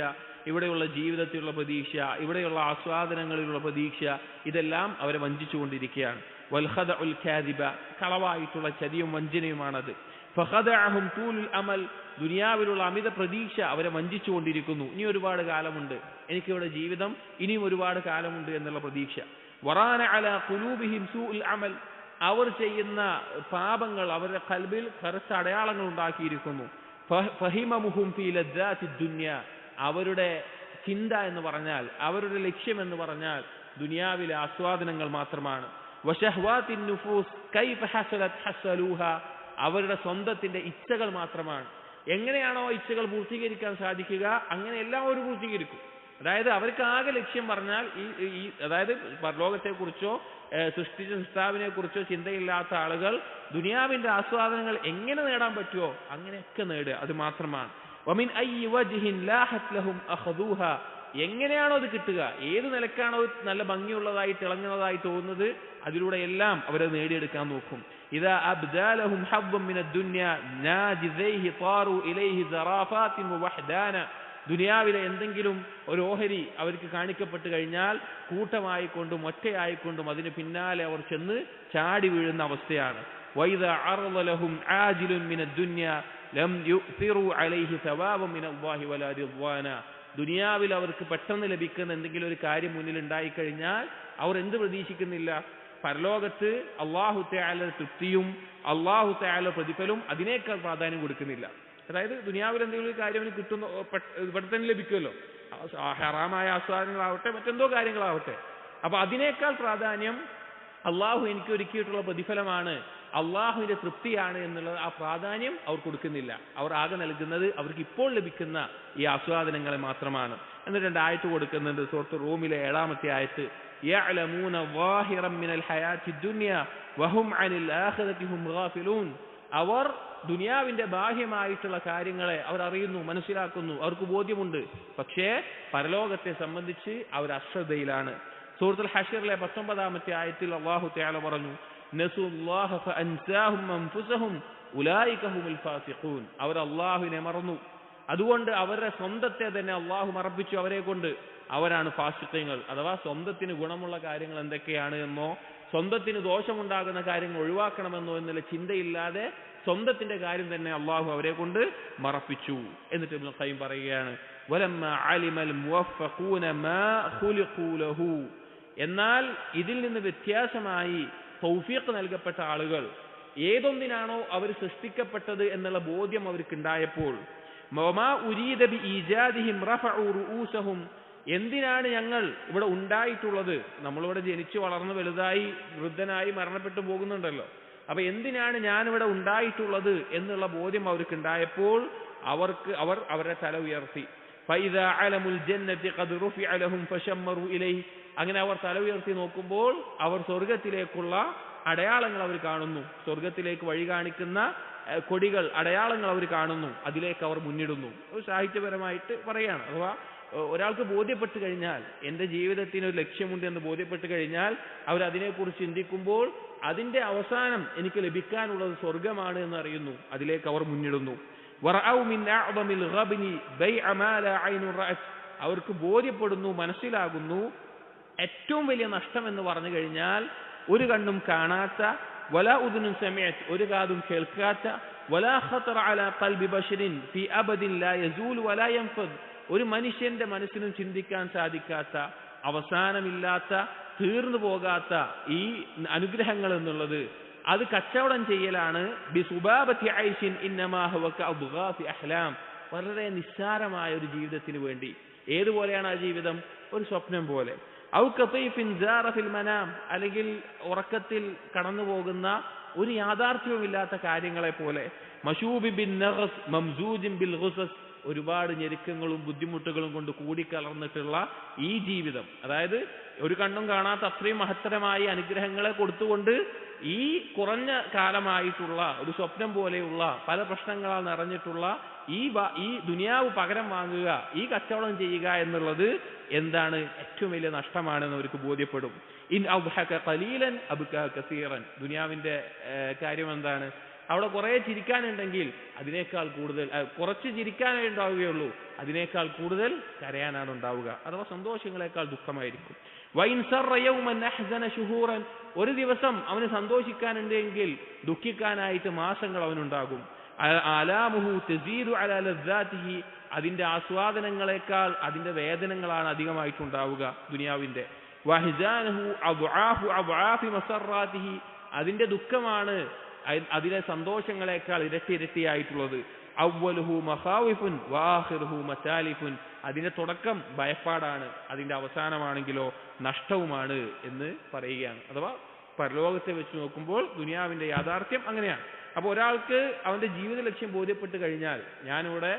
ഇവിടെയുള്ള ജീവിതത്തിലുള്ള പ്രതീക്ഷ, ഇവിടെയുള്ള ആസ്വാദനങ്ങളിലുള്ള പ്രതീക്ഷ, ഇതെല്ലാം അവരെ വഞ്ചിച്ചുകൊണ്ടിരിക്കുകയാണ്. വൽഖദഉൽ കാദിബ, കളവായിട്ടുള്ള ചതിയും വഞ്ചനയുമാണത്. ഫഖദഅഹും തൂലുൽ അമൽ, ദുനിയാവിലുള്ള അമിത പ്രതീക്ഷ അവരെ വഞ്ചിച്ചുകൊണ്ടിരിക്കുന്നു. ഇനി ഒരുപാട് കാലമുണ്ട്, എനിക്കിവിടെ ജീവിതം ഇനിയും ഒരുപാട് കാലമുണ്ട് എന്നുള്ള പ്രതീക്ഷ. വറാന അലാ ഖുലൂബിഹിം സൂഉൽ അമൽ, അവർ ചെയ്യുന്ന പാപങ്ങൾ അവരുടെ ഖൽബിൽ കറുത്ത അടയാളങ്ങൾ ഉണ്ടാക്കിയിരിക്കുന്നു. ഫഹിമമുഹും ഫീ ലദ്ദാത്തി ദുനിയ, അവരുടെ ചിന്ത എന്ന് പറഞ്ഞാൽ, അവരുടെ ലക്ഷ്യം എന്ന് പറഞ്ഞാൽ ദുനിയാവിലെ ആസ്വാദനങ്ങൾ മാത്രമാണ്. വശഹ്വാത്തിൻ നുഫൂസ് കൈഫ ഹസലത് ഹസലൂഹ, അവരുടെ സ്വന്തത്തിന്റെ ഇച്ഛകൾ മാത്രമാണ്. എങ്ങനെയാണോ ഇച്ഛകൾ പൂർത്തീകരിക്കാൻ സാധിക്കുക അങ്ങനെ എല്ലാം അവർ പൂർത്തീകരിക്കും. അതായത് അവർക്ക് ആകെ ലക്ഷ്യം പറഞ്ഞാൽ അതായത് പരലോകത്തെക്കുറിച്ചോ സൃഷ്ടിച്ച സൃഷ്ടാവിനെ കുറിച്ചോ ചിന്തയില്ലാത്ത ആളുകൾ ദുനിയാവിന്റെ ആസ്വാദനങ്ങൾ എങ്ങനെ നേടാൻ പറ്റുമോ അങ്ങനെയൊക്കെ നേടുക, അത് മാത്രമാണ്. വമിൻ അയ്യി വജ്ഹിൻ ലാഹത് ലഹും അഖദൂഹ, എങ്ങനെയാണോ അത് കിട്ടുക, ഏത് നിലക്കാണോ നല്ല ഭംഗിയുള്ളതായി തിളങ്ങുന്നതായി തോന്നുന്നത് അതിലൂടെ എല്ലാം അവരെ നേടിയെടുക്കാൻ നോക്കും. ഇദാ അബ്ദാലഹും ഹബ്ബൻ മിനദ് ദുനിയ നാജിസൈഹി താറു ഇലൈഹി സറാഫാത്തിൻ വവഹ്ദാന, ദുനിയാവിലെ എന്തെങ്കിലും ഒരു ഓഹരി അവർക്ക് കാണിക്കപ്പെട്ട് കഴിഞ്ഞാൽ കൂട്ടമായിക്കൊണ്ടും ഒറ്റയായിക്കൊണ്ടും അതിന് പിന്നാലെ അവർ ചെന്ന് ചാടി വീഴുന്ന അവസ്ഥയാണ്. വൈദാ അറള ലഹും ആജിലുൻ മിനദ് ദുനിയ ലം യുസിറു അലൈഹി സവാബൻ മിനല്ലാഹി വലാ റിദ്വാന, ദുനിയാവിൽ അവർക്ക് പെട്ടെന്ന് ലഭിക്കുന്ന എന്തെങ്കിലും ഒരു കാര്യം മുന്നിൽ ഉണ്ടായിക്കഴിഞ്ഞാൽ അവർ എന്ത് പ്രതീക്ഷിക്കുന്നില്ല, പരലോകത്ത് അല്ലാഹു തആലയുടെ തൃപ്തിയും അല്ലാഹു തആലയുടെ പ്രതിഫലവും അതിനേക്കാൾ പ്രാധാന്യം കൊടുക്കുന്നില്ല. അതായത് ദുനിയാവിൽ എന്തെങ്കിലും ഒരു കാര്യം കിട്ടുന്ന ഇവിടെ തന്നെ ലഭിക്കുമല്ലോ, ഹറാമായ ആസ്വാദനങ്ങളാവട്ടെ മറ്റെന്തോ കാര്യങ്ങളാവട്ടെ, അപ്പൊ അതിനേക്കാൾ പ്രാധാന്യം അള്ളാഹു എനിക്ക് ഒരുക്കിയിട്ടുള്ള പ്രതിഫലമാണ്, അള്ളാഹുവിന്റെ തൃപ്തിയാണ് എന്നുള്ളത് ആ പ്രാധാന്യം അവർ കൊടുക്കുന്നില്ല. അവർ ആകെ നൽകുന്നത് അവർക്ക് ഇപ്പോൾ ലഭിക്കുന്ന ഈ ആസ്വാദനങ്ങളെ മാത്രമാണ്. എന്നിട്ട് 2 ആയത്ത് കൊടുക്കുന്നുണ്ട് സൂറത്ത് റൂമിലെ 7-ാമത്തെ ആയത്ത്. യഅലമൂന ളാഹിറൻ മിനൽ ഹയാത്തി ദുനിയ വഹും അനിൽ ആഖിറതി ഹും ഗാഫിലൂൻ, അവർ ദുനിയാവിന്റെ ബാഹ്യമായിട്ടുള്ള കാര്യങ്ങളെ അവർ അറിയുന്നു, മനസ്സിലാക്കുന്നു, അവർക്ക് ബോധ്യമുണ്ട്, പക്ഷേ പരലോകത്തെ സംബന്ധിച്ച് അവർ അശ്രദ്ധയിലാണ്. സൂറത്തുൽ ഹശ്റിലെ 19-ാമത്തെ ആയത്തിൽ അല്ലാഹു തആല പറഞ്ഞു, നസുല്ലാഹ ഫഅൻസാഹും അൻഫുസഹും ഉലൈക ഹുമുൽ ഫാസിഖൂൻ. അവർ അല്ലാഹുവിനെ മറന്നു, അതുകൊണ്ട് അവരുടെ സ്വന്തത്തെ തന്നെ അള്ളാഹു മറപ്പിച്ചു അവരെ കൊണ്ട്. അവരാണ് ഫാസിഖീങ്ങൾ. അഥവാ സ്വന്തത്തിന് ഗുണമുള്ള കാര്യങ്ങൾ എന്തൊക്കെയാണ് എന്നോ സ്വന്തത്തിന് ദോഷമുണ്ടാകുന്ന കാര്യങ്ങൾ ഒഴിവാക്കണമെന്നോ എന്നുള്ള ചിന്തയില്ലാതെ സ്വന്തത്തിന്റെ കാര്യം തന്നെ അള്ളാഹു അവരെ കൊണ്ട് മറപ്പിച്ചു. എന്നിട്ട് ഇബ്നുൽ ഖയ്യിം പറയുകയാണ്, വലമ്മ അലിമൽ മുവഫഖൂന മാ ഖുലിഖൂ ലഹു. എന്നാൽ ഇതിൽ നിന്ന് വ്യത്യാസമായി തൗഫീഖ് നൽകപ്പെട്ട ആളുകൾ ഏതൊന്നിനാണോ അവർ സൃഷ്ടിക്കപ്പെട്ടത് എന്നുള്ള ബോധ്യം അവർക്കുണ്ടായപ്പോൾ, വമാ ഉരീദ ബി ഈജാദിഹിം റഫഉ റൂസഹും, എന്തിനാണ് ഞങ്ങൾ ഇവിടെ ഉണ്ടായിട്ടുള്ളത്, നമ്മളിവിടെ ജനിച്ചു വളർന്ന് വലുതായി വൃദ്ധനായി മരണപ്പെട്ടു പോകുന്നുണ്ടല്ലോ, അപ്പൊ എന്തിനാണ് ഞാനിവിടെ ഉണ്ടായിട്ടുള്ളത് എന്നുള്ള ബോധ്യം അവർക്കുണ്ടായപ്പോൾ അവർ അവരുടെ തല ഉയർത്തി. ഫൈദാ അലമുൽ ജന്നതി ഖദ് റുഫിഅ ലഹും ഫശമ്മറു ഇലൈഹി. അങ്ങനെ അവർ തല ഉയർത്തി നോക്കുമ്പോൾ അവർ സ്വർഗത്തിലേക്കുള്ള അടയാളങ്ങൾ അവർ കാണുന്നു. സ്വർഗത്തിലേക്ക് വഴി കാണിക്കുന്ന കൊടികൾ, അടയാളങ്ങൾ അവർ കാണുന്നു. അതിലേക്ക് അവർ മുന്നിടുന്നു. സാഹിത്യപരമായിട്ട് പറയാണ്. അഥവാ ഒരാൾക്ക് ബോധ്യപ്പെട്ട് കഴിഞ്ഞാൽ എന്റെ ജീവിതത്തിന് ഒരു ലക്ഷ്യമുണ്ട് എന്ന് ബോധ്യപ്പെട്ട് കഴിഞ്ഞാൽ അവരതിനെക്കുറിച്ച് ചിന്തിക്കുമ്പോൾ അതിന്റെ അവസാനം എനിക്ക് ലഭിക്കാനുള്ളത് സ്വർഗമാണ് എന്ന് അറിയുന്നു. അതിലേക്ക് അവർ മുന്നിടുന്നു. അവർക്ക് ബോധ്യപ്പെടുന്നു, മനസ്സിലാകുന്നു, ഏറ്റവും വലിയ നഷ്ടം എന്ന് പറഞ്ഞു കഴിഞ്ഞാൽ ഒരു കണ്ണും കാണാത്ത, വലാ ഉദുനും സമയത്ത്, ഒരു കാതും കേൾക്കാത്ത, വലാ ഖതറ അലാ ഖൽബി ബശരിൻ ഫി അബദിൻ ലാ യസൂൽ വലാ യൻഫദ്, ഒരു മനുഷ്യന്റെ മനസ്സിനും ചിന്തിക്കാൻ സാധിക്കാത്ത, അവസാനമില്ലാത്ത, തീർന്നു പോകാത്ത ഈ അനുഗ്രഹങ്ങൾ എന്നുള്ളത് അത് കച്ചവടം ചെയ്യലാണ്. ബിസുബാബത്തി ഐശിൻ ഇന്നമാ ഹുവ കഅബ്ഗാഫി അഹ്ലാം, വളരെ നിസ്സാരമായ ഒരു ജീവിതത്തിന് വേണ്ടി. ഏതുപോലെയാണ് ആ ജീവിതം? ഒരു സ്വപ്നം പോലെ. ഔ കതൈഫിൻ ജാറ ഫിൽ മനാം, അല്ലെങ്കിൽ ഉറക്കത്തിൽ കടന്നു പോകുന്ന ഒരു യാഥാർത്ഥ്യവുമില്ലാത്ത കാര്യങ്ങളെ പോലെ. മശൂബി ബിൻ നഖസ് മംസൂജിൻ ബിൽ ഗുസസ്, ഒരുപാട് ഞെരുക്കങ്ങളും ബുദ്ധിമുട്ടുകളും കൊണ്ട് കൂടിക്കലർന്നിട്ടുള്ള ഈ ജീവിതം, അതായത് ഒരു കണ്ണും കാണാത്ത അത്രയും മഹത്തരമായ അനുഗ്രഹങ്ങളെ കൊടുത്തുകൊണ്ട് ഈ കുറഞ്ഞ കാലമായിട്ടുള്ള ഒരു സ്വപ്നം പോലെയുള്ള പല പ്രശ്നങ്ങളാൽ നിറഞ്ഞിട്ടുള്ള ഈ ദുനിയാവ് പകരം വാങ്ങുക, ഈ കച്ചവടം ചെയ്യുക എന്നുള്ളത് എന്താണ്? ഏറ്റവും വലിയ നഷ്ടമാണെന്ന് അവർക്ക് ബോധ്യപ്പെടും. ഇൻ അബ്ഹക ഖലീലൻ അബ്ക കസീറൻ, ദുനിയാവിന്റെ കാര്യം എന്താണ്? അവിടെ കുറെ ചിരിക്കാനുണ്ടെങ്കിൽ അതിനേക്കാൾ കൂടുതൽ, കുറച്ച് ചിരിക്കാനേ ഉണ്ടാവുകയുള്ളൂ, അതിനേക്കാൾ കൂടുതൽ കരയാനാണ് ഉണ്ടാവുക. അഥവാ സന്തോഷങ്ങളെക്കാൾ ദുഃഖമായിരിക്കും. വൈൻ സർറ യൗമൻ അഹ്സന ശുഹൂറൻ, ഒരു ദിവസം അവന് സന്തോഷിക്കാനുണ്ടെങ്കിൽ ദുഃഖിക്കാനായിട്ട് മാസങ്ങൾ അവനുണ്ടാകും. ആലാമുഹു തസീദു അലാ ലദ്ദാതിഹി, അതിന്റെ ആസ്വാദനങ്ങളെക്കാൾ അതിന്റെ വേദനകളാണ് അധികമായിട്ടുണ്ടാവുക ദുനിയാവിന്റെ. വഹിസാനഹു അദ്ആഫു അദ്ആഫി മസറാതിഹി, അതിന്റെ ദുഃഖമാണ് അതിലെ സന്തോഷങ്ങളെക്കാൾ ഇരട്ടിയായിട്ടുള്ളത്. അവ്വലുഹു മഖാവിഫുൻ വആഖിറുഹു മസാലിഫുൻ, അതിന്റെ തുടക്കം ഭയപ്പാടാണ്, അതിന്റെ അവസാനമാണെങ്കിലോ നഷ്ടവുമാണ് എന്ന് പറയുകയാണ്. അഥവാ പരലോകത്തെ വെച്ച് നോക്കുമ്പോൾ ദുനിയാവിന്റെ യാഥാർത്ഥ്യം അങ്ങനെയാണ്. അപ്പൊ ഒരാൾക്ക് അവന്റെ ജീവിത ലക്ഷ്യം ബോധ്യപ്പെട്ട് കഴിഞ്ഞാൽ, ഞാനിവിടെ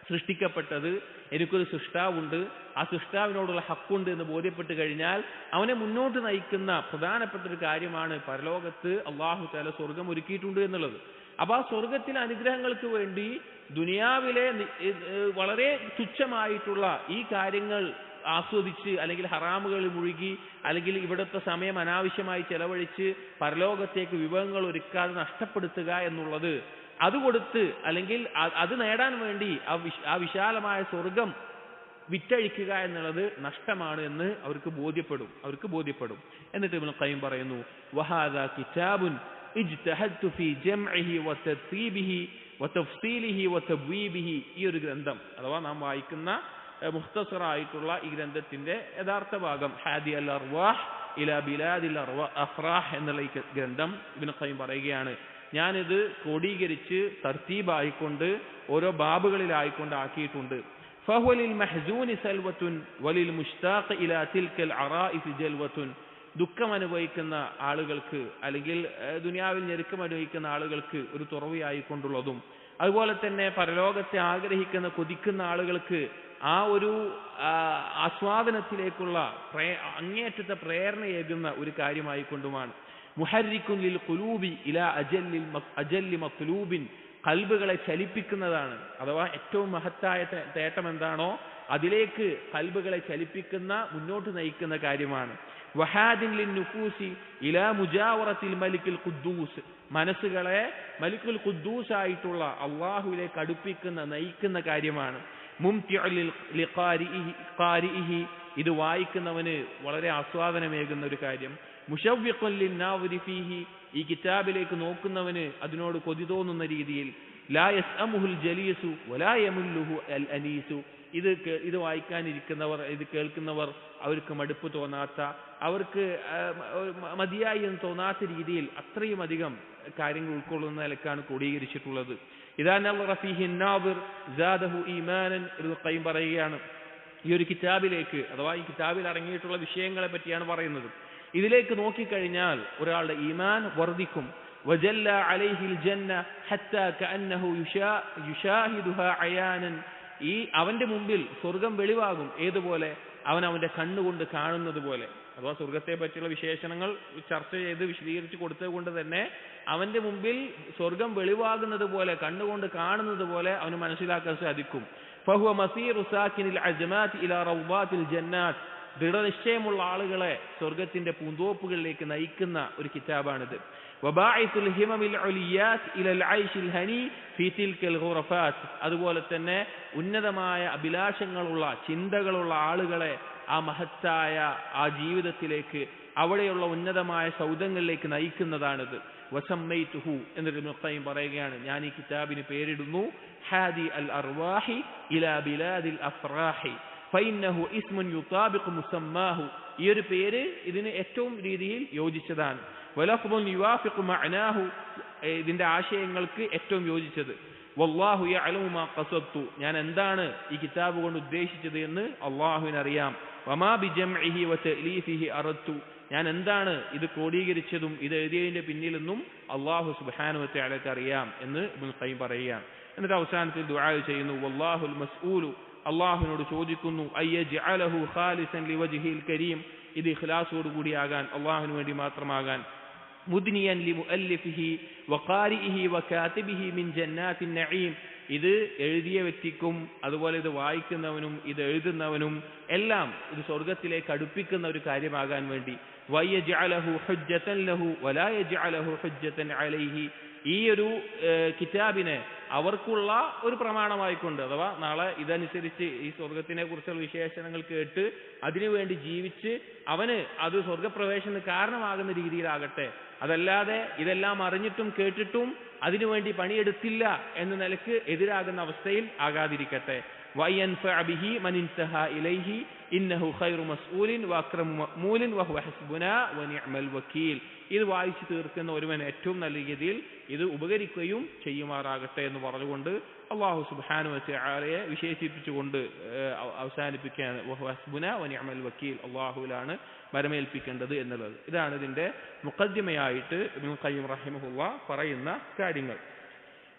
സൃഷ്ടിക്കപ്പെട്ടത്, എനിക്കൊരു സൃഷ്ടാവുണ്ട്, ആ സൃഷ്ടാവിനോടുള്ള ഹക്കുണ്ട് എന്ന് ബോധ്യപ്പെട്ട് കഴിഞ്ഞാൽ അവനെ മുന്നോട്ട് നയിക്കുന്ന പ്രധാനപ്പെട്ട ഒരു കാര്യമാണ് പരലോകത്ത് അള്ളാഹു തആല സ്വർഗം ഒരുക്കിയിട്ടുണ്ട് എന്നുള്ളത്. അപ്പൊ ആ സ്വർഗത്തിലെ അനുഗ്രഹങ്ങൾക്ക് വേണ്ടി ദുനിയാവിലെ വളരെ തുച്ഛമായിട്ടുള്ള ഈ കാര്യങ്ങൾ ആസ്വദിച്ച്, അല്ലെങ്കിൽ ഹറാമുകളിൽ മുഴുകി, അല്ലെങ്കിൽ ഇവിടുത്തെ സമയം അനാവശ്യമായി ചെലവഴിച്ച് പരലോകത്തേക്ക് വിഭവങ്ങൾ ഒരുക്കാതെ നഷ്ടപ്പെടുത്തുക എന്നുള്ളത്, അത് കൊടുത്ത് അല്ലെങ്കിൽ അത് നേടാൻ വേണ്ടി ആ വിശാലമായ സ്വർഗം വിറ്റഴിക്കുക എന്നുള്ളത് നഷ്ടമാണ് എന്ന് അവർക്ക് ബോധ്യപ്പെടും. എന്നിട്ട് ഇബ്നുൽ ഖയ്യിം പറയുന്നു, വഹാദാ കിതാബുൻ ഇജ്തഹദ്തു ഫീ ജംഇഹി വതർതീബിഹി വതഫ്സീലിഹി വതബ്വീബിഹി, ഈ ഒരു ഗ്രന്ഥം അഥവാ നാം വായിക്കുന്ന മുഖ്തസറായിട്ടുള്ള ഈ ഗ്രന്ഥത്തിന്റെ യഥാർത്ഥ ഭാഗം ഹാദി അൽ അർവാഹ് ഇലാ ബിലാദിൽ അഫ്റാഹ് എന്നുള്ള ഈ ഗ്രന്ഥം ഇബ്നുൽ ഖയ്യിം പറയുകയാണ്, ഞാനിത് ക്രോഡീകരിച്ച് തർത്തീബായിക്കൊണ്ട് ഓരോ ബാബുകളിലായിക്കൊണ്ട് ആക്കിയിട്ടുണ്ട്. ഫഹുവലിൽ മഹ്സൂനി സൽവത്തുൻ വലിൽ മുഷ്താഖ് ഇലാ തിൽക്കൽ അറാഇഫ് ജൽവത്തുൻ, ദുഃഖം അനുഭവിക്കുന്ന ആളുകൾക്ക്, അല്ലെങ്കിൽ ദുനിയാവിൽ ഞെരുക്കം അനുഭവിക്കുന്ന ആളുകൾക്ക് ഒരു തുറവിയായിക്കൊണ്ടുള്ളതും, അതുപോലെ തന്നെ പരലോകത്തെ ആഗ്രഹിക്കുന്ന കൊതിക്കുന്ന ആളുകൾക്ക് ആ ഒരു ആസ്വാദനത്തിലേക്കുള്ള അങ്ങേയറ്റത്തെ പ്രേരണയേകുന്ന ഒരു കാര്യമായിക്കൊണ്ടുമാണ്. മുഹർരിക്കുൻ ലിൽ ഖുലൂബി ഇലാ അജല്ലി മത്ലൂബിൻ, കൽബുകളെ ചലിപ്പിക്കുന്നതാണ്. അഥവാ ഏറ്റവും മഹത്തായ തേട്ടം എന്താണോ അതിലേക്ക് ഖൽബുകളെ ചലിപ്പിക്കുന്ന മുന്നോട്ട് നയിക്കുന്ന കാര്യമാണ്. വഹാദിൻ ലിന്നുഫൂസി ഇലാ മുജാവറത്തിൽ മലിക്കുൽ ഖുദ്ദൂസ്, മനസ്സുകളെ മലിക്കുൽ ഖുദ്ദൂസ് ആയിട്ടുള്ള അള്ളാഹുവിലേക്ക് അടുപ്പിക്കുന്ന നയിക്കുന്ന കാര്യമാണ്. മുംതിഉൽ ലിഖാരിഇഹി, ഇത് വായിക്കുന്നവന് വളരെ ആസ്വാദനമേകുന്ന ഒരു കാര്യം. മുശവ്വിഖുൽ ലിന്നാദിരി ഫീഹി, ഈ കിതാബിലേക്ക് നോക്കുന്നവന് അതിനോട് കൊതി തോന്നുന്ന രീതിയിൽ. ലാ യസ്അമുഹുൽ ജലീസു വലാ യമുല്ലുഹു അൽ അനീസു, ഇത് വായിക്കാനിരിക്കുന്നവർ, ഇത് കേൾക്കുന്നവർ അവർക്ക് മടുപ്പ് തോന്നാത്ത, അവർക്ക് മതിയായി എന്ന് തോന്നാത്ത രീതിയിൽ അത്രയും അധികം കാര്യങ്ങൾ ഉൾക്കൊള്ളുന്ന നിലക്കാണ് ക്രോഡീകരിച്ചിട്ടുള്ളത്. ഇദാ നളറ ഫീഹി നാദിർ സാദഹു ഈമാനൻ, ഇബ്നുൽ ഖയ്യിം പറയുകയാണ് ഈ ഒരു കിതാബിലേക്ക്, അഥവാ ഈ കിതാബിൽ അടങ്ങിയിട്ടുള്ള വിഷയങ്ങളെ പറ്റിയാണ് പറയുന്നത്. ഇതിലേക്ക് നോക്കിക്കഴിഞ്ഞാൽ ഒരാളുടെ ഈമാൻ വർദ്ധിക്കും. വജല്ല അലൈഹിൽ ജന്ന ഹത്താ കഅന്നഹു യുശാഹിദുഹാ അയാനൻ, ഈ അവന്റെ മുമ്പിൽ സ്വർഗം വെളിവാകും. ഏതുപോലെ? അവൻ അവന്റെ കണ്ണുകൊണ്ട് കാണുന്നത് പോലെ. അഥവാ സ്വർഗത്തെ പറ്റിയുള്ള വിശേഷണങ്ങൾ ചർച്ച ചെയ്ത് വിശദീകരിച്ച് കൊടുത്തത് കൊണ്ട് തന്നെ അവന്റെ മുമ്പിൽ സ്വർഗം വെളിവാകുന്നത് പോലെ, കണ്ണുകൊണ്ട് കാണുന്നത് പോലെ അവന് മനസ്സിലാക്കാൻ സാധിക്കും. ഫഹുവ മസീറു സാകിനിൽ അജ്മാത് ഇലാ റൗബാത്തിൽ ജന്നാത്ത്, ദൃഢനിശ്ചയമുള്ള ആളുകളെ സ്വർഗത്തിന്റെ പൂന്തോപ്പുകളിലേക്ക് നയിക്കുന്ന ഒരു കിതാബാണിത്. വബാഇത്തുൽ ഹിമമിൽ ഉലിയാത്ത് ഇലൽ ഐശിൽ ഹനി ഫീ തിൽകൽ ഖുറഫാത്ത്, അതുപോലെ തന്നെ ഉന്നതമായ അഭിലാഷങ്ങളുള്ള ചിന്തകളുള്ള ആളുകളെ ആ മഹത്തായ ആ ജീവിതത്തിലേക്ക്, അവിടെയുള്ള ഉന്നതമായ സൗധങ്ങളിലേക്ക് നയിക്കുന്നതാണിത്. വസമ്മൈതുഹു എന്നൊരു ഇബ്നുൽ ഖയ്യിം പറയുകയാണ്, ഞാൻ ഈ കിതാബിന് പേരിടുന്നു ഹാദി അൽ അർവാഹി ഇലാ ബിലാദിൽ അഫ്റാഹി ഫഇന്നഹു ഇസ്മുൻ യുതാബിഖു മുസമ്മാഹു, ഈ ഒരു പേര് ഇതിന് ഏറ്റവും രീതിയിൽ യോജിച്ചതാണ്. വലഫ്ദുൻ യുവാഫിഖു മഅനാഹു, ഇതിന്റെ ആശയങ്ങൾക്ക് ഏറ്റവും യോജിച്ചത്. വല്ലാഹു യഅലമു മാ ഖസദ്തു, ഞാൻ എന്താണ് ഈ കിതാബ് കൊണ്ട് ഉദ്ദേശിച്ചത് എന്ന് അല്ലാഹുവിനറിയാം. വമാ ബിജംഇഹി വതഅലീഫിഹി അറദ്തു, ഞാൻ എന്താണ് ഇത് ക്രോഡീകരിച്ചതും ഇത് എഴുതിയതിന്റെ പിന്നിലെന്നും അല്ലാഹു സുബ്ഹാനഹു വ തആലക്ക് അറിയാം എന്ന് ഇബ്നുൽ ഖയ്യിം പറയുകയാണ്. എന്നിട്ട് അവസാനത്തിൽ ദുആ ചെയ്യുന്നു, വല്ലാഹുൽ മസ്ഊലു, അള്ളാഹുവിനോട് ചോദിക്കുന്നു, അയ്യജ്അലഹു ഖാലിസൻ ലിവജ്ഹിൽ കരീം, ഇത് ഇഖ്ലാസോട് കൂടിയാകാൻ, അള്ളാഹുവിന് വേണ്ടി മാത്രമാകാൻ. മുദ്നിയൻ ലിമുഅല്ലിഫിഹി വഖാരിഇഹി വകാതിബിഹി മിൻ ജന്നാത്തിൻ നഈം, ഇത് എഴുതിയ വ്യക്തിക്കും അതുപോലെ ഇത് വായിക്കുന്നവനും ഇത് എഴുതുന്നവനും എല്ലാം ഇത് സ്വർഗത്തിലേക്ക് അടുപ്പിക്കുന്ന ഒരു കാര്യമാകാൻ വേണ്ടി. വയജ്അലഹു ഹുജ്ജതൻ ലഹു വലാ യജ്അലഹു ഹുജ്ജതൻ അലൈഹി, ഈ ഒരു കിതാബിനെ അവർക്കുള്ള ഒരു പ്രമാണമായിക്കൊണ്ട്, അഥവാ നാളെ ഇതനുസരിച്ച് ഈ സ്വർഗത്തിനെ കുറിച്ചുള്ള വിശേഷണങ്ങൾ കേട്ട് അതിനുവേണ്ടി ജീവിച്ച് അവന് അത് സ്വർഗപ്രവേശനത്തിന് കാരണമാകുന്ന രീതിയിലാകട്ടെ. അതല്ലാതെ ഇതെല്ലാം അറിഞ്ഞിട്ടും കേട്ടിട്ടും അതിനുവേണ്ടി പണിയെടുത്തില്ല എന്ന നിലക്ക് എതിരാകുന്ന അവസ്ഥയിൽ ആകാതിരിക്കട്ടെ. വയൻഫഅ ബിഹി മൻ ഇൻതഹാ ഇലൈഹി ഇന്നഹു ഖൈറു മസ്ഊലിൻ വഅക്രമു മഅ്മൂലിൻ വഹുവ ഹസ്ബുനാ വനിഅമൽ വക്കീൽ, ഇത് വായിച്ചു തീർക്കുന്ന ഒരുവൻ ഏറ്റവും നല്ല രീതിയിൽ ഇത് ഉപകരിക്കുകയും ചെയ്യുമാറാകട്ടെ എന്ന് പറഞ്ഞുകൊണ്ട് അല്ലാഹു സുബ്ഹാനഹു വ തആലയെ വിശേഷിപ്പിച്ചുകൊണ്ട് അവസാനിപ്പിക്കുകയാണ്. വഹുവ ഹസ്ബുനാ വനിഅമൽ വക്കീൽ, അല്ലാഹുവിലാണ് വരമേൽപ്പിക്കേണ്ടത് എന്നുള്ളത്. ഇതാണ് ഇതിന്റെ മുഖദ്ദിമയായിട്ട് ഇബ്നുൽ ഖയ്യിം റഹിമഹുല്ലാ പറയുന്ന കാര്യങ്ങൾ.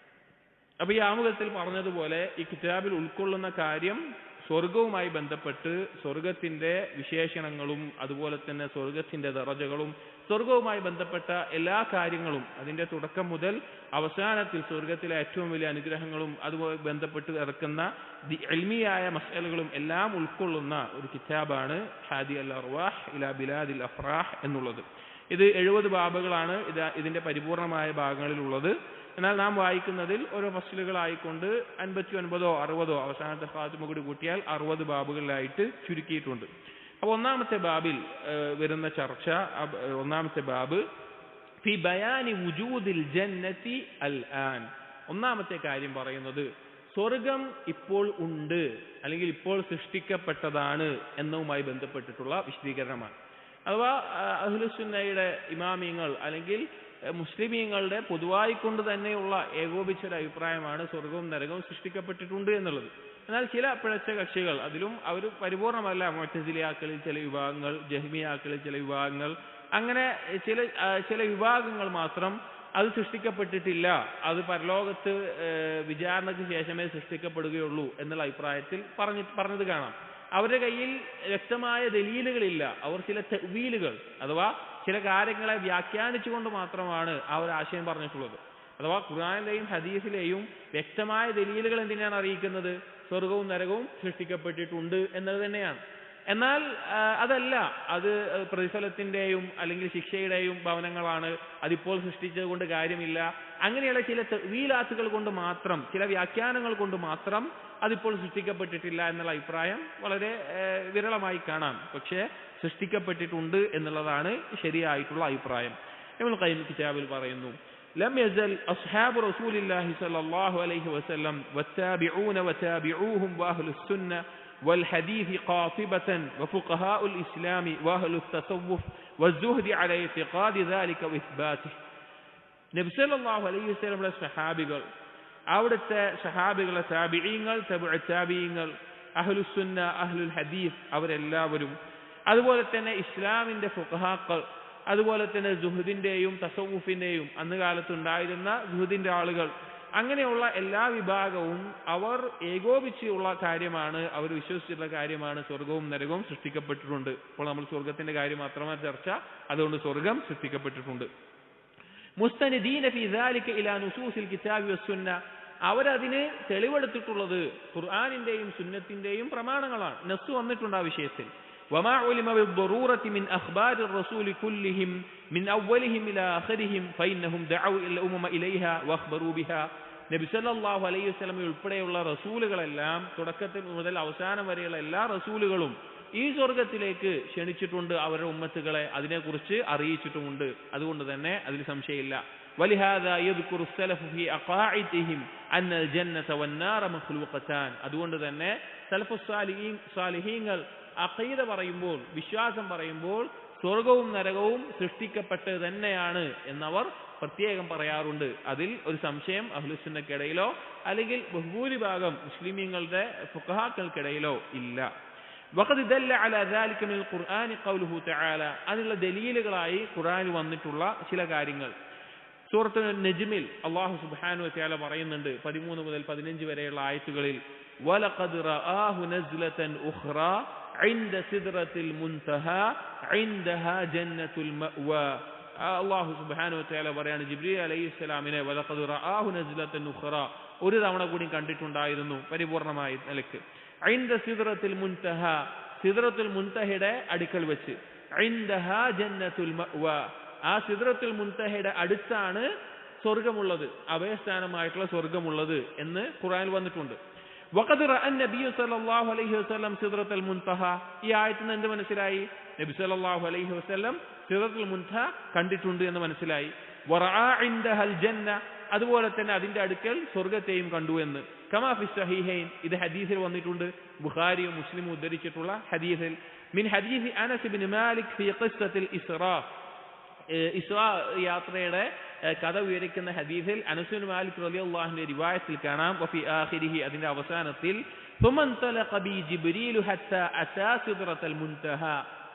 അപ്പൊ ഈ ആമുഖത്തിൽ പറഞ്ഞതുപോലെ ഈ കിതാബിൽ ഉൾക്കൊള്ളുന്ന കാര്യം സ്വർഗവുമായി ബന്ധപ്പെട്ട് സ്വർഗത്തിന്റെ വിശേഷണങ്ങളും അതുപോലെ തന്നെ സ്വർഗത്തിന്റെ ദറജകളും സ്വർഗവുമായി ബന്ധപ്പെട്ട എല്ലാ കാര്യങ്ങളും അതിന്റെ തുടക്കം മുതൽ അവസാനത്തിൽ സ്വർഗത്തിലെ ഏറ്റവും വലിയ അനുഗ്രഹങ്ങളും അതുമായി ബന്ധപ്പെട്ട് ഇറക്കുന്ന ഇൽമിയായ മസ്അലകളും എല്ലാം ഉൾക്കൊള്ളുന്ന ഒരു കിതാബാണ് ഹാദി അൽ അർവാഹ് ഇലാ ബിലാദിൽ അഫ്റാഹ് എന്നുള്ളത്. ഇത് 70 ബാബുകളാണ് ഇതിന്റെ പരിപൂർണമായ ഭാഗങ്ങളിലുള്ളത്. എന്നാൽ നാം വായിക്കുന്നതിൽ ഓരോ ഫസ്ലുകളായിക്കൊണ്ട് 59 60 അവസാനത്തെ ഖാത്തിമ കൂടി കൂട്ടിയാൽ 60 ബാബുകളിലായിട്ട് ചുരുക്കിയിട്ടുണ്ട്. അപ്പോൾ ഒന്നാമത്തെ ബാബിൽ വരുന്ന ചർച്ച, ഒന്നാമത്തെ ബാബ് ഫി ബയാനി വുജൂദിൽ ജന്നതി അൽ ആൻ, ഒന്നാമത്തെ കാര്യം പറയുന്നത് സ്വർഗം ഇപ്പോൾ ഉണ്ട് അല്ലെങ്കിൽ ഇപ്പോൾ സൃഷ്ടിക്കപ്പെട്ടതാണ് എന്നതുമായി ബന്ധപ്പെട്ടിട്ടുള്ള വിശദീകരണമാണ്. അഥവാ അഹ്ലുസുന്നയുടെ ഇമാമിയങ്ങൾ അല്ലെങ്കിൽ മുസ്ലിമീങ്ങളുടെ പൊതുവായി കൊണ്ട് തന്നെയുള്ള ഏകോപിച്ചൊരു അഭിപ്രായമാണ് സ്വർഗവും നരകവും സൃഷ്ടിക്കപ്പെട്ടിട്ടുണ്ട് എന്നുള്ളത്. എന്നാൽ ചില പിഴച്ച കക്ഷികൾ, അതിലും അവർ പരിപൂർണമല്ല, മുഅ്തസിലിയാക്കളിൽ ചില വിഭാഗങ്ങൾ, ജഹ്മിയാക്കളിൽ ചില വിഭാഗങ്ങൾ, അങ്ങനെ ചില വിഭാഗങ്ങൾ മാത്രം അത് സൃഷ്ടിക്കപ്പെട്ടിട്ടില്ല, അത് പരലോകത്ത് വിചാരണയ്ക്ക് ശേഷമേ സൃഷ്ടിക്കപ്പെടുകയുള്ളൂ എന്നുള്ള അഭിപ്രായത്തിൽ പറഞ്ഞത് കാണാം. അവരുടെ കയ്യിൽ വ്യക്തമായ ദലീലുകളില്ല. അവർ ചില തഅ്വീലുകൾ അഥവാ ചില കാര്യങ്ങളെ വ്യാഖ്യാനിച്ചുകൊണ്ട് മാത്രമാണ് ആ ഒരു ആശയം പറഞ്ഞിട്ടുള്ളത്. അഥവാ ഖുർആനിലെയും ഹദീസിലെയും വ്യക്തമായ ദലീലുകൾ എന്തിനാണ് അറിയിക്കുന്നത്? സ്വർഗവും നരകവും സൃഷ്ടിക്കപ്പെട്ടിട്ടുണ്ട് എന്നത് തന്നെയാണ്. എന്നാൽ അതല്ല, അത് പ്രതിഫലത്തിന്റെയും അല്ലെങ്കിൽ ശിക്ഷയുടെയും ഭവനങ്ങളാണ്, അതിപ്പോൾ സൃഷ്ടിച്ചത് കൊണ്ട് കാര്യമില്ല, അങ്ങനെയുള്ള ചില തഅ്വീലാത്തുകൾ കൊണ്ട് മാത്രം, ചില വ്യാഖ്യാനങ്ങൾ കൊണ്ട് മാത്രം അതിപ്പോൾ സൃഷ്ടിക്കപ്പെട്ടിട്ടില്ല എന്നുള്ള അഭിപ്രായം വളരെ വിരളമായി കാണാം. പക്ഷേ സൃഷ്ടിക്കപ്പെട്ടിട്ടുണ്ട് എന്നുള്ളതാണ് ശരിയായിട്ടുള്ള അഭിപ്രായം. ഇബ്നുൽ ഖയ്യിം കിതാബിൽ പറയുന്നു, لم يزل أصحاب رسول الله صلى الله عليه وسلم والتابعون وتابعوهم وأهل السنة والحديث قاطبة وفقهاء الإسلام وأهل التصوف والزهد على اعتقاد ذلك وإثباته. നബി സല്ലല്ലാഹു അലൈഹി വസല്ലമയുടെ സഹാബികൾ, അവിടുത്തെ സഹാബികളെ താബിഈങ്ങൾ, തബഉ താബിഈങ്ങൾ, അഹ്ലുസ് സുന്ന, അഹ്ലുൽ ഹദീസ് അവരെല്ലാവരും, അതുപോലെ തന്നെ ഇസ്ലാമിന്റെ ഫുഖഹാക്കൾ, അതുപോലെ തന്നെ സുഹദിന്റെയും തസവുഫിന്റെയും അന്ന് കാലത്തുണ്ടായിരുന്ന സുഹദിന്റെ ആളുകൾ, അങ്ങനെയുള്ള എല്ലാ വിഭാഗവും അവർ ഏകോപിച്ചുള്ള കാര്യമാണ്, അവർ വിശ്വസിച്ചിട്ടുള്ള കാര്യമാണ് സ്വർഗവും നരകവും സൃഷ്ടിക്കപ്പെട്ടിട്ടുണ്ട്. ഇപ്പോൾ നമ്മൾ സ്വർഗത്തിന്റെ കാര്യം മാത്രമാണ് ചർച്ച, അതുകൊണ്ട് സ്വർഗം സൃഷ്ടിക്കപ്പെട്ടിട്ടുണ്ട്. മുസ്തനിദീന ഫീ ദാലിക ഇലാ നുസൂസിൽ കിതാബി വസ്സുന്ന, അവരതിന് തെളിവെടുത്തിട്ടുള്ളത് ഖുർആനിന്റെയും സുന്നത്തിന്റെയും പ്രമാണങ്ങളാണ്. നസ്സ് വന്നിട്ടുണ്ട് ആ വിഷയത്തിൽ. وما علم بالضرورة من أخبار الرسول كلهم من أولهم إلى آخرهم فإنهم دعوا الأمم إليها وأخبروا بها. നബി സല്ലല്ലാഹു അലൈഹി വസല്ലം ഉൾപ്പെടെയുള്ള റസൂലുകളെല്ലാം തുടക്കത്തിൽ മുതൽ അവസാനം വരെയുള്ള എല്ലാ റസൂലുകളും ഈ സ്വർഗത്തിലേക്ക് ക്ഷണിച്ചിട്ടുണ്ട്, അവരുടെ ഉമ്മത്തുകളെ അതിനെക്കുറിച്ച് അറിയിച്ചിട്ടുമുണ്ട്. അതുകൊണ്ട് തന്നെ അതിൽ സംശയമില്ല. ولهذا يذكر السلف في أقاعدهم أن الجنة والنار مخلوقتان. അതുകൊണ്ട് തന്നെ സലഫുസ് സാലിഹീങ്ങൾ അഖീദ പറയുമ്പോൾ, വിശ്വാസം പറയുമ്പോൾ സ്വർഗവും നരകവും സൃഷ്ടിക്കപ്പെട്ടത് തന്നെയാണ് എന്നവർ പ്രത്യേകം പറയാറുണ്ട്. അതിൽ ഒരു സംശയം അഹ്ലുസുന്നക്കിടയിലോ അല്ലെങ്കിൽ ബഹുഭൂരിഭാഗം മുസ്ലിമീങ്ങളുടെ ഫുഖഹാക്കൾക്കിടയിലോ ഇല്ല. വഖദ് ദല്ല അലാ ദാലിക മിനൽ ഖുർആനി ഖൗലുഹു തആല, അതിനുള്ള ദലീലുകളായി ഖുർആനിൽ വന്നിട്ടുള്ള ചില കാര്യങ്ങൾ. സൂറത്തുൽ നജ്മിൽ അല്ലാഹു സുബ്ഹാനഹു വ തആല പറയുന്നുണ്ട് 13 മുതൽ 15 വരെയുള്ള ആയത്തുകളിൽ, വലഖദ് റആഹു നസ്ലതൻ ഉഖ്റാ ഇൻദ സിദ്റത്തിൽ മുൻതഹ ഇൻദഹാ ജന്നത്തുൽ മഅ്വാ. അല്ലാഹു സുബ്ഹാനഹു വ തആല പറയാണ്, ജിബ്രീൽ അലൈഹിസ്സലാമിനെ വലഖദ് റആഹു നസ്ലതൻ ഉഖ്റാ, ഒരു തവണ കൂടി കണ്ടിട്ടുണ്ടായിരുന്നു പരിപൂർണമായ നിലക്ക്. ഇൻദ സിദ്റത്തിൽ മുൻതഹ, സിദ്റത്തുൽ മുൻതഹയുടെ അടുക്കൽ വെച്ച്. ഇൻദഹാ ജന്നത്തുൽ മഅ്വാ, ആ സിദ്റത്തുൽ മുൻതഹയുടെ അടുത്താണ് സ്വർഗമുള്ളത്, അഭയസ്ഥാനമായിട്ടുള്ള സ്വർഗമുള്ളത് എന്ന് ഖുർആനിൽ വന്നിട്ടുണ്ട്. വഖദ് റഅ നബി സല്ലല്ലാഹു അലൈഹി വസല്ലം സിദ്റത്തുൽ മുൻതഹ, ഈ ആയത്തിൽ നിന്ന് എന്ത് മനസ്സിലായി? നബി സല്ലല്ലാഹു അലൈഹി വസല്ലം സിദ്റത്തുൽ മുൻതഹ കണ്ടിട്ടുണ്ട് എന്ന് മനസ്സിലായി. വറഅ ഇൻദഹൽ ജന്ന, അതുപോലെ തന്നെ അതിന്റെ അടുക്കൽ സ്വർഗത്തെയും കണ്ടു എന്ന്. കമാ ഫി സഹീഹൈൻ, ഇത് ഹദീസിൽ വന്നിട്ടുണ്ട്, ബുഖാരിയും മുസ്ലിമും ഉദ്ധരിച്ചിട്ടുള്ള ഹദീസിൽ. മിൻ ഹദീസ് അനസ് ഇബ്നു മാലിക് ഫീ ഖിസ്സത്തിൽ ഇസ്റാ, ഇസ്രാ യാത്രയുടെ കഥ വിവരിക്കുന്ന ഹദീസിൽ അനസ് ഇബ്നു മാലിക് റളിയല്ലാഹു അൻഹു റിവായത്തിൽ കാണാം, വഫി ആഖിരിഹി, അതിന്റെ അവസാനത്തിൽ, ഫമൻതലഖ ബി ജിബ്രീൽ ഹത്താ അതാ സിദ്റത്തുൽ മുൻതഹ,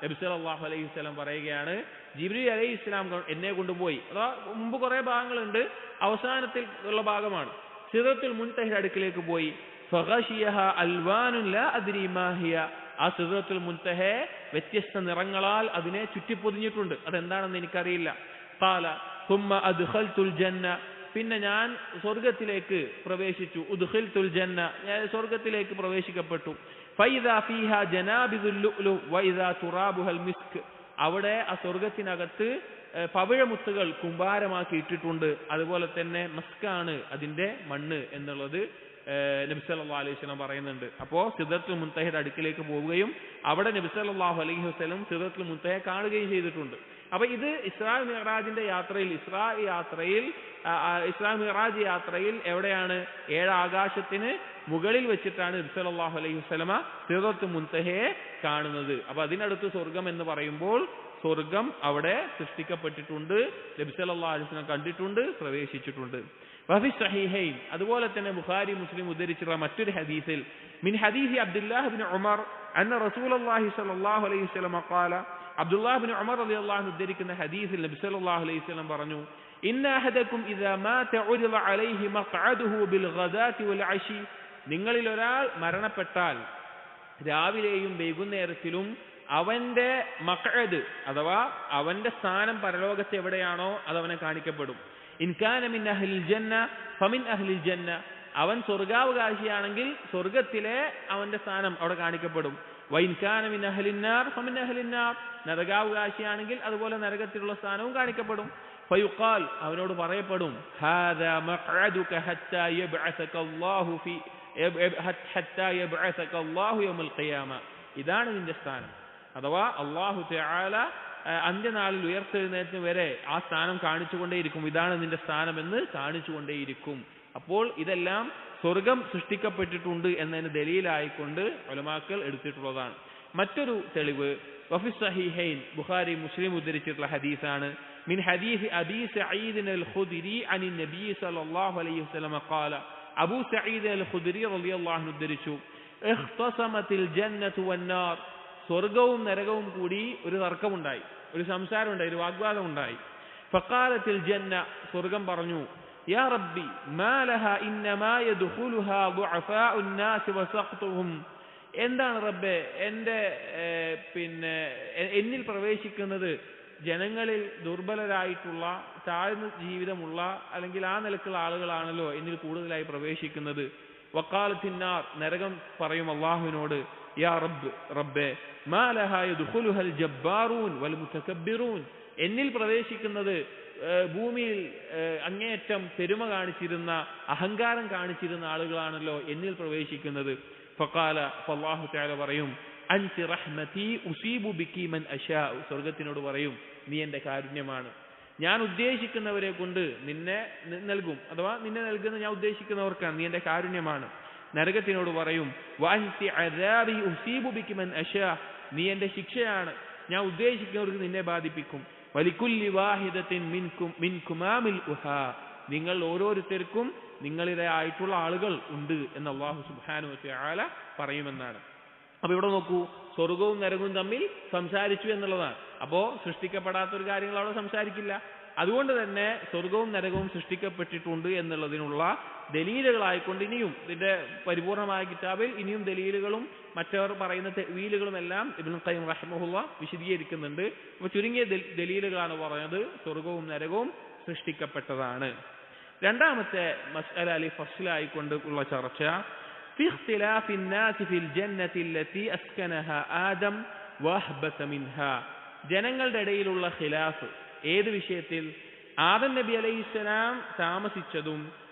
നബി സല്ലല്ലാഹു അലൈഹി വസല്ലം പറയുകയാണ്, ജിബ്രീൽ അലൈഹിസ്സലാം എന്നെ കൊണ്ടുപോയി. അതാ മുമ്പ് കുറെ ഭാഗങ്ങളുണ്ട്, അവസാനത്തിൽ ഉള്ള ഭാഗമാണ്. സിദ്റത്തുൽ മുൻതഹയുടെ അടുക്കിലേക്ക് പോയി. ഫഗശിയഹ അൽവാനുൻ ലാ അദ്രി മാ ഹിയ, ആ സിദ്റത്തുൽ മുൻതഹയെ വ്യത്യസ്ത നിറങ്ങളാൽ അതിനെ ചുറ്റിപ്പൊതിഞ്ഞിട്ടുണ്ട്, അതെന്താണെന്ന് എനിക്കറിയില്ല. ഖാല സുമ്മ അദ്ഖൽതുൽ ജന്ന, പിന്നെ ഞാൻ സ്വർഗത്തിലേക്ക് പ്രവേശിച്ചു. ഉദ്ഖിൽതുൽ ജന്ന, ഞാൻ സ്വർഗത്തിലേക്ക് പ്രവേശിക്കപ്പെട്ടു. ഫൈദാ ഫീഹാ ജനാബിദുൽ ലുഅ്ലു വൈദാ തുറാബുഹൽ മിസ്ക്, അവിടെ ആ സ്വർഗത്തിനകത്ത് പവിഴമുത്തുകൾ കുമ്പാരമാക്കി ഇട്ടിട്ടുണ്ട്, അതുപോലെ തന്നെ മസ്കാണ് അതിന്റെ മണ്ണ് എന്നുള്ളത് നബി സല്ലല്ലാഹു അലൈഹി വസല്ലം പറയുന്നുണ്ട്. അപ്പോൾ സിദ്റത്തുൽ മുൻതഹയുടെ അടുക്കിലേക്ക് പോവുകയും അവിടെ നബി സല്ലല്ലാഹു അലൈഹി വസല്ലം സിദ്റത്തുൽ മുൻതഹയെ കാണുകയും ചെയ്തിട്ടുണ്ട്. അപ്പൊ ഇത് ഇസ്രാ മിഅ്റാജിന്റെ യാത്രയിൽ, ഇസ്രാ മിഅ്റാജ് യാത്രയിൽ എവിടെയാണ്? 7 ആകാശത്തിന് മുകളിൽ വെച്ചിട്ടാണ് നബി സല്ലല്ലാഹു അലൈഹി വസല്ലമ സിദ്റത്തുൽ മുൻതഹയെ കാണുന്നത്. അപ്പൊ അതിനടുത്ത് സ്വർഗം എന്ന് പറയുമ്പോൾ സ്വർഗം അവിടെ സൃഷ്ടിക്കപ്പെട്ടിട്ടുണ്ട്, നബി സല്ലല്ലാഹു അലൈഹി വസല്ലം കണ്ടിട്ടുണ്ട്, പ്രവേശിച്ചിട്ടുണ്ട്. വഫി സഹീഹൈൻ, അതുപോലെ തന്നെ ബുഖാരി മുസ്ലിം ഉദ്ധരിച്ചിട്ടുള്ള മറ്റൊരു ഹദീസിൽ, മിൻ ഹദീസി അബ്ദുല്ലാഹ് ഇബ്നു ഉമർ അന്ന റസൂലുള്ളാഹി സ്വല്ലല്ലാഹു അലൈഹി വസല്ലം ഖാല, അബ്ദുല്ലാഹ് ഇബ്നു ഉമർ റളിയല്ലാഹു അൻഹു ഉദ്ധരിക്കുന്ന ഹദീസിൽ നബി സല്ലല്ലാഹു അലൈഹി വസല്ലം പറഞ്ഞു, ഇന്ന അഹദകും ഇദാ മാത ഉരിദ അലൈഹി മഖ്അദുഹു ബിൽ ഗദാതി വൽ അശി, നിങ്ങളിൽ ഒരാൾ മരണപ്പെട്ടാൽ രാവിലെയും വൈകുന്നേരത്തിലും അവന്റെ മഖ്അദ് അഥവാ അവന്റെ സ്ഥാനം പരലോകത്ത് എവിടെയാണോ അത് അവനെ കാണിക്കപ്പെടും. ഇൻ കാന മിൻ അഹ്ലിൽ ജന്ന ഫമിൻ അഹ്ലിൽ ജന്ന, അവൻ സ്വർഗാവകാശിയാണെങ്കിൽ സ്വർഗത്തിലെ അവന്റെ സ്ഥാനം അവിടെ കാണിക്കപ്പെടും. വൈൻ കാന മിൻ അഹ്ലിന്നാർ ഫമിൻ അഹ്ലിന്നാർ, നരകാവകാശിയാണെങ്കിൽ അതുപോലെ നരകത്തിലുള്ള സ്ഥാനവും കാണിക്കപ്പെടും. ഫയുഖാൽ, അവനോട് പറയപ്പെടും, ഹാദാ മഖ്അദുക ഹത്താ യബ്അസക അല്ലാഹു ഫി ഹത്താ യബ്അസക അല്ലാഹു യൗമൽ ഖിയാമ, ഇതാണ് നിന്റെ സ്ഥാനം. അഥവാ അല്ലാഹു തആല അന്ത്യനാളിൽ ഉയർത്തെഴുന്നേറ്റ് വരെ ആ സ്ഥാനം കാണിച്ചുകൊണ്ടേയിരിക്കും. ഇതാണ് നിന്റെ സ്ഥാനമെന്ന് കാണിച്ചുകൊണ്ടേയിരിക്കും. അപ്പോൾ ഇതെല്ലാം സ്വർഗം സൃഷ്ടിക്കപ്പെട്ടിട്ടുണ്ട് എന്നതിന് ദലീലായിക്കൊണ്ട് ഉലമാക്കൾ എടുത്തിട്ടുള്ളതാണ്. മറ്റൊരു തെളിവ് വഫി സഹീഹൈൻ, ബുഖാരി മുസ്ലിം ഉദ്ധരിച്ചിട്ടുള്ള ഹദീസാണ്. മിൻ ഹദീസ് അബീ സഈദ് അൽ ഖുദരി അനി നബി സല്ലല്ലാഹു അലൈഹി വസല്ലം ഖാല, അബൂ സഈദ് അൽ ഖുദരി റളിയല്ലാഹു അൻഹു ഉദ്ധരിച്ചു, ഇഖ്തസമത്തിൽ ജന്നത്തു വന്നാർ, സ്വർഗവും നരകവും കൂടി ഒരു തർക്കമുണ്ടായി, ഒരു സംസാരമുണ്ടായി, ഒരു വാഗ്വാദം ഉണ്ടായി. ഫഖാലത്തിൽ ജന്ന, സ്വർഗം പറഞ്ഞു, യാ റബ്ബി മാ ലഹാ ഇന്നമാ യദ്ഖുലുഹാ ദുഅഫാഉൻ നാസ് വസഖ്തുഹും, എന്താണ് റബ്ബേ എന്നിൽ പ്രവേശിക്കുന്നത് ജനങ്ങളിൽ ദുർബലരായിട്ടുള്ള താഴ്ന്ന ജീവിതമുള്ള അല്ലെങ്കിൽ ആ നിലക്കുള്ള ആളുകളാണല്ലോ എന്നിൽ കൂടുതലായി പ്രവേശിക്കുന്നത്. വഖാലത്തിന്നാർ, നരകം പറയും അല്ലാഹുവിനോട്, യാ റബ്ബേ മാ ലഹാ യദ്ഖുലുഹൽ ജബ്ബാറൂൻ വൽ മുതകബ്ബിറൂൻ, എന്നിൽ പ്രവേശിക്കുന്നത് ഭൂമിയിൽ അങ്ങേയറ്റം പെരുമ കാണിച്ചിരുന്ന അഹങ്കാരം കാണിച്ചിരുന്ന ആളുകളാണല്ലോ എന്നിൽ പ്രവേശിക്കുന്നത്. ഫഖാല, അല്ലാഹു തആല പറയും, അൻതി റഹ്മതി ഉസീബു ബികി മൻ അശാ, സ്വർഗത്തിനോട് പറയും, നീ എന്റെ കാരുണ്യമാണ്, ഞാൻ ഉദ്ദേശിക്കുന്നവരെ കൊണ്ട് നിന്നെ നൽകും, അഥവാ നിന്നെ നൽകുന്ന ഞാൻ ഉദ്ദേശിക്കുന്നവർക്കാണ്, നീ എന്റെ കാരുണ്യമാണ്. നരകത്തിനോട് പറയും, വഅൻതി അദാബി ഉസീബു ബികി മൻ അശാ, നീ എന്റെ ശിക്ഷയാണ്, ഞാൻ ഉദ്ദേശിക്കുന്നവർക്ക് നിന്നെ ബാധിപ്പിക്കും. വലികുല്ലി വാഹിദത്തിൻ മിൻകുമാമിൽ ഉഹാ, നിങ്ങൾ ഓരോരുത്തർക്കും നിങ്ങളിലെ ആയിട്ടുള്ള ആളുകൾ ഉണ്ട് എന്ന് അല്ലാഹു സുബ്ഹാനഹു വ തആല പറയുമെന്നാണ്. അപ്പൊ ഇവിടെ നോക്കൂ, സ്വർഗവും നരകവും തമ്മിൽ സംസാരിച്ചു എന്നുള്ളതാണ്. അപ്പോ സൃഷ്ടിക്കപ്പെടാത്തൊരു കാര്യങ്ങൾ അവിടെ സംസാരിക്കില്ല. അതുകൊണ്ട് തന്നെ സ്വർഗവും നരകവും സൃഷ്ടിക്കപ്പെട്ടിട്ടുണ്ട് എന്നുള്ളതിനുള്ള ദലീലുകളായിക്കൊണ്ട് ഇനിയും ഇതിന്റെ പരിപൂർണമായ കിതാബിൽ ഇനിയും ദലീലുകളും മറ്റവർ പറയുന്ന തഅ്വീലുകളും എല്ലാം ഇബ്നു ഖയ്യിം റഹിമഹുല്ലാഹ് വിശദീകരിക്കുന്നുണ്ട്. അപ്പൊ ചുരുങ്ങിയ ദലീലുകളാണ് പറയുന്നത് സ്വർഗവും നരകവും സൃഷ്ടിക്കപ്പെട്ടതാണ്. രണ്ടാമത്തെ മസ്അല ഫസ്ലായിക്കൊണ്ട് ഉള്ള ചർച്ച, ഫി ഇഖ്തിലാഫി الناس في الجنة التي أسكنها آدم وأهبط منها, ജനങ്ങളുടെ ഇടയിലുള്ള ഖിലാഫ് ഏത് വിഷയത്തിൽ? ആദം നബി അലൈഹിസ്സലാം താമസിച്ചതും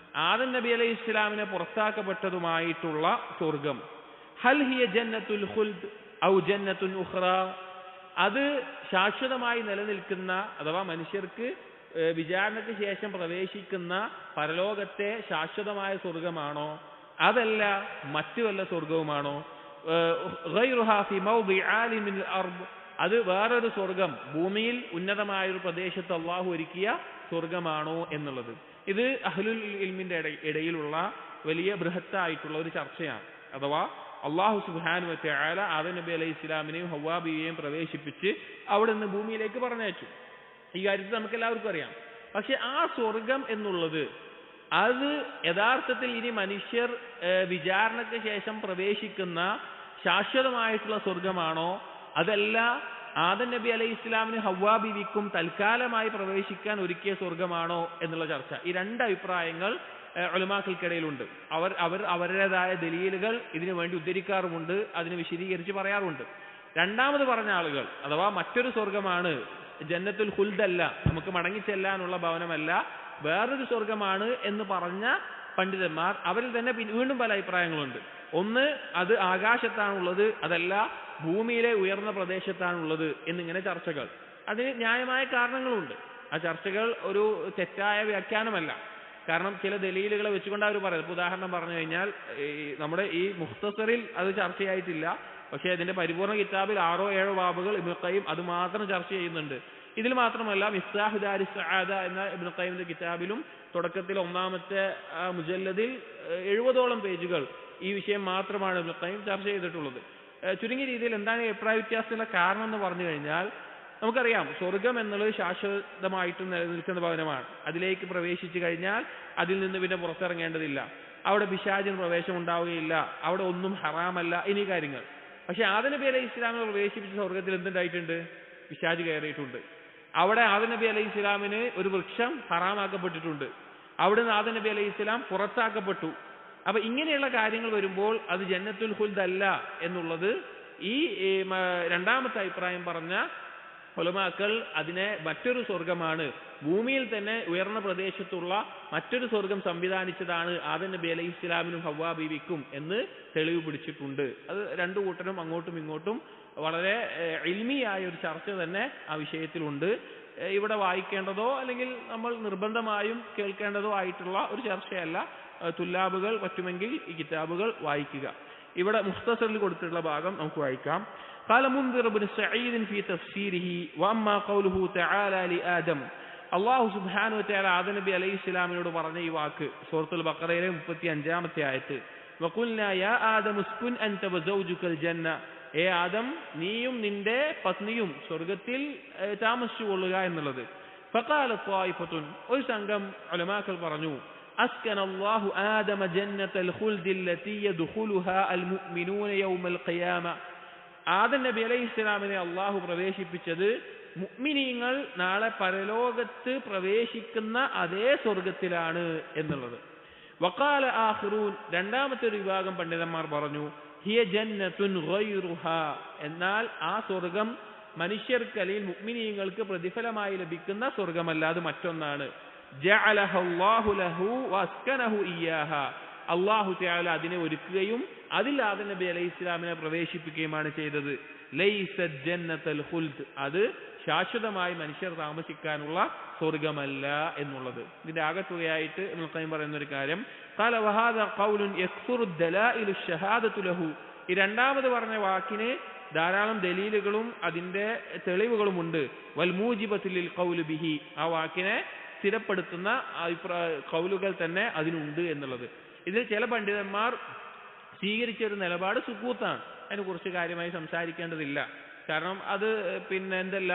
ആദം നബി അലൈഹിസ്സലാമിനെ പുറത്താക്കപ്പെട്ടതുമായിട്ടുള്ള സ്വർഗം. ഹൽ ഹിയ ജന്നത്തുൽ ഖുൽദ് ഔ ജന്നത്തുൻ ഉഖ്റാ, അത് ശാശ്വതമായി നിലനിൽക്കുന്ന അഥവാ മനുഷ്യർക്ക് വിചാരണയ്ക്ക് ശേഷം പ്രവേശിക്കുന്ന പരലോകത്തെ ശാശ്വതമായ സ്വർഗമാണോ, അതല്ല മറ്റു വല്ല സ്വർഗവുമാണോ? ഗൈറുഹാ ഫി മൗദിഇ ആലിമിൽ അർദ്, അത് വേറൊരു സ്വർഗം ഭൂമിയിൽ ഉന്നതമായൊരു പ്രദേശത്ത് അള്ളാഹു ഒരുക്കിയ സ്വർഗമാണോ എന്നുള്ളത്. ഇത് അഹ്ലുൽ ഇൽമിന്റെ ഇടയിലുള്ള വലിയ ബൃഹത്തായിട്ടുള്ള ഒരു ചർച്ചയാണ്. അഥവാ അള്ളാഹു സുബ്ഹാനഹു വ തആല ആദം നബി അലൈഹി ഇസ്ലാമിനെയും ഹവ്വാ ബീവിയെയും പ്രവേശിപ്പിച്ച് അവിടെ നിന്ന് ഭൂമിയിലേക്ക് പറഞ്ഞയച്ചു. ഈ കാര്യത്തിൽ നമുക്ക് എല്ലാവർക്കും അറിയാം. പക്ഷെ ആ സ്വർഗം എന്നുള്ളത് അത് യഥാർത്ഥത്തിൽ ഇനി മനുഷ്യർ വിചാരണയ്ക്ക് ശേഷം പ്രവേശിക്കുന്ന ശാശ്വതമായിട്ടുള്ള സ്വർഗമാണോ, അതല്ല ആദം നബി അലൈഹി ഇസ്ലാമിന് ഹവ്വാ ബീവിക്കും തൽക്കാലമായി പ്രവേശിക്കാൻ ഒരുക്കിയ സ്വർഗമാണോ എന്നുള്ള ചർച്ച. ഈ രണ്ട് അഭിപ്രായങ്ങൾ ഉലമാക്കൾക്കിടയിലുണ്ട്. അവർ അവരുടേതായ ദലീലുകൾ ഇതിനു വേണ്ടി ഉദ്ധരിക്കാറുമുണ്ട്, അതിനെ വിശദീകരിച്ച് പറയാറുണ്ട്. രണ്ടാമത് പറഞ്ഞ ആളുകൾ അഥവാ മറ്റൊരു സ്വർഗമാണ്, ജന്നത്തുൽ ഖുൽദ് അല്ല, നമുക്ക് മടങ്ങിച്ചെല്ലാനുള്ള ഭവനമല്ല, വേറൊരു സ്വർഗമാണ് എന്ന് പറഞ്ഞ പണ്ഡിതന്മാർ അവരിൽ തന്നെ വീണ്ടും പല അഭിപ്രായങ്ങളുണ്ട്. ഒന്ന്, അത് ആകാശത്താണുള്ളത്, അതല്ല ഭൂമിയിലെ ഉയർന്ന പ്രദേശത്താണുള്ളത് എന്നിങ്ങനെ ചർച്ചകൾ. അതിന് ന്യായമായ കാരണങ്ങളുണ്ട്. ആ ചർച്ചകൾ ഒരു തെറ്റായ വ്യാഖ്യാനമല്ല. കാരണം ചില ദലീലുകളെ വെച്ചുകൊണ്ട് അവർ പറയുന്നത്, ഉദാഹരണം പറഞ്ഞു കഴിഞ്ഞാൽ നമ്മുടെ ഈ മുഖ്തസറിൽ അത് ചർച്ചയായിട്ടില്ല, പക്ഷേ അതിന്റെ പരിപൂർണ്ണ കിതാബിൽ 6-7 ബാബുകൾ ഇബ്നു ഖയ്യിം അത് മാത്രം ചർച്ച ചെയ്യുന്നുണ്ട്. ഇതിൽ മാത്രമല്ല മിഫ്താഹു ദാരിസ് സആദ എന്ന ഇബ്നു ഖയ്യിമിന്റെ കിതാബിലും തുടക്കത്തിൽ ഒന്നാമത്തെ മുജല്ലദിൽ 70ഓളം പേജുകൾ ഈ വിഷയം മാത്രമാണ് ഇബ്നു ഖയ്യിം ചർച്ച ചെയ്തിട്ടുള്ളത്. ചുരുങ്ങിയ രീതിയിൽ എന്താണ് അഭിപ്രായ വ്യത്യാസത്തിനുള്ള കാരണം എന്ന് പറഞ്ഞു കഴിഞ്ഞാൽ, നമുക്കറിയാം സ്വർഗം എന്നുള്ളത് ശാശ്വതമായിട്ട് നിലനിൽക്കുന്ന ഭവനമാണ്. അതിലേക്ക് പ്രവേശിച്ചു കഴിഞ്ഞാൽ അതിൽ നിന്ന് പിന്നെ പുറത്തിറങ്ങേണ്ടതില്ല, അവിടെ പിശാചിന് പ്രവേശം ഉണ്ടാവുകയില്ല, അവിടെ ഒന്നും ഹറാമല്ല, എന്നീ കാര്യങ്ങൾ. പക്ഷെ ആദം നബി അലൈഹി ഇസ്ലാമിനെ പ്രവേശിപ്പിച്ച സ്വർഗത്തിൽ എന്തുണ്ടായിട്ടുണ്ട്? പിശാച് കയറിയിട്ടുണ്ട്. അവിടെ ആദം നബി അലൈഹി ഇസ്ലാമിന് ഒരു വൃക്ഷം ഹറാമാക്കപ്പെട്ടിട്ടുണ്ട്. അവിടുന്ന് ആദം നബി അലൈഹി ഇസ്ലാം പുറത്താക്കപ്പെട്ടു. അപ്പൊ ഇങ്ങനെയുള്ള കാര്യങ്ങൾ വരുമ്പോൾ അത് ജന്നത്തുൽ ഖുൽദ് അല്ല എന്നുള്ളത് ഈ രണ്ടാമത്തെ അഭിപ്രായം പറഞ്ഞ ഉലമാക്കൾ അതിനെ മറ്റൊരു സ്വർഗമാണ്, ഭൂമിയിൽ തന്നെ ഉയർന്ന പ്രദേശത്തുള്ള മറ്റൊരു സ്വർഗം സംവിധാനിച്ചതാണ് ആദം നബി അലൈഹി ഇസ്ലാമിനും ഹവ്വാ ബീവിക്കും എന്ന് തെളിവ് പിടിച്ചിട്ടുണ്ട്. അത് രണ്ടു കൂട്ടരും അങ്ങോട്ടും ഇങ്ങോട്ടും വളരെ ഇൽമിയായ ഒരു ചർച്ച തന്നെ ആ വിഷയത്തിലുണ്ട്. ഇവിടെ വായിക്കേണ്ടതോ അല്ലെങ്കിൽ നമ്മൾ നിർബന്ധമായും കേൾക്കേണ്ടതോ ആയിട്ടുള്ള ഒരു ചർച്ചയല്ല. തുല്ലാബുകൾ പറ്റുമെങ്കിൽ ഈ കിതാബുകൾ വായിക്കുക. ഇവിടെ മുഖ്തസറിൽ കൊടുത്തിട്ടുള്ള ഭാഗം നമുക്ക് വായിക്കാം. قال منذر بن سعيد في تفسيره واما قوله تعالى لآدم അല്ലാഹു സുബ്ഹാനഹു വ തആല ആദം നബി അലൈഹി ഇസ്ലാമിനോട് പറഞ്ഞ ഈ വാക്ക് സൂറത്തുൽ ബഖറയിലെ 35-ാമത്തെ ആയത്ത്, വഖുൽനാ യാ ആദം ഉസ്കുൻ അൻത വസൗജുകൽ ജന്ന, ഏ ആദം നീയും നിന്റെ പത്നിയും സ്വർഗ്ഗത്തിൽ താമസിച്ചുകൊള്ളുക എന്നുള്ളത്. ഫഖാല ത്വായിഫത്തുൻ, ഒരു സംഘം ഉലമാക്കൾ പറഞ്ഞു, അസ്കന അല്ലാഹു ആദമ ജന്നത്തൽ ഖുൽദി അല്ലതി യദ്ഖുലുഹാ അൽ മുഅ്മിനൂന യൗമൽ ഖിയാമ, ആദം നബി അലൈഹി ഇസ്ലാമിനെ അള്ളാഹു പ്രവേശിപ്പിച്ചത് മുഅ്മിനീങ്ങൾ നാളെ പരലോകത്ത് പ്രവേശിക്കുന്ന അതേ സ്വർഗത്തിലാണ് എന്നുള്ളത്. വഖാല ആഖിറൂൻ, രണ്ടാമത്തെ ഒരു വിഭാഗം പണ്ഡിതന്മാർ പറഞ്ഞു, ഹിയ ജന്നത്തുൻ ഗൈറുഹാ, എന്നാൽ ആ സ്വർഗം മനുഷ്യർക്ക് അല്ലെങ്കിൽ മുഅ്മിനീങ്ങൾക്ക് പ്രതിഫലമായി ലഭിക്കുന്ന സ്വർഗമല്ല, അത് മറ്റൊന്നാണ്. ജഅലഹ അല്ലാഹു ലഹു വസ്കനഹു ഇയ്യാഹാ, അല്ലാഹു തആല അതിനെ ഒരുക്കുകയും അതിൽ ആദം നബി അലൈഹി ഇസ്ലാമിനെ പ്രവേശിപ്പിക്കുകയുമാണ് ചെയ്തത്. ലൈസത് ജന്നത്തുൽ ഖുൽദ്, അത് ശാശ്വതമായി മനുഷ്യർ താമസിക്കാനുള്ള സ്വർഗമല്ല എന്നുള്ളത്. ഇതിന്റെ ആകത്തുകയായിട്ട് ഇബ്നുൽ ഖയ്യിം പറയുന്ന ഒരു കാര്യം, ഖാല വഹാദാ ഖൗലുൻ യക്സുറു ദലായിലു ശഹാദതു ലഹു, ഈ രണ്ടാമത് പറഞ്ഞ വാക്കിന് ധാരാളം ദലീലുകളും അതിന്റെ തെളിവുകളുമുണ്ട്. വൽ മൂജിബത്തുൽ ലിൽ ഖൗലി ബിഹി, ആ വാക്കിനെ സ്ഥിരപ്പെടുത്തുന്ന ഖൗലുകൾ തന്നെ അതിനുണ്ട് എന്നുള്ളത്. ഇതിൽ ചില പണ്ഡിതന്മാർ സ്വീകരിച്ച ഒരു നിലപാട് സുക്കൂത്താണ്, അതിനെ കുറിച്ച് കാര്യമായി സംസാരിക്കേണ്ടതില്ല. കാരണം അത് എന്തല്ല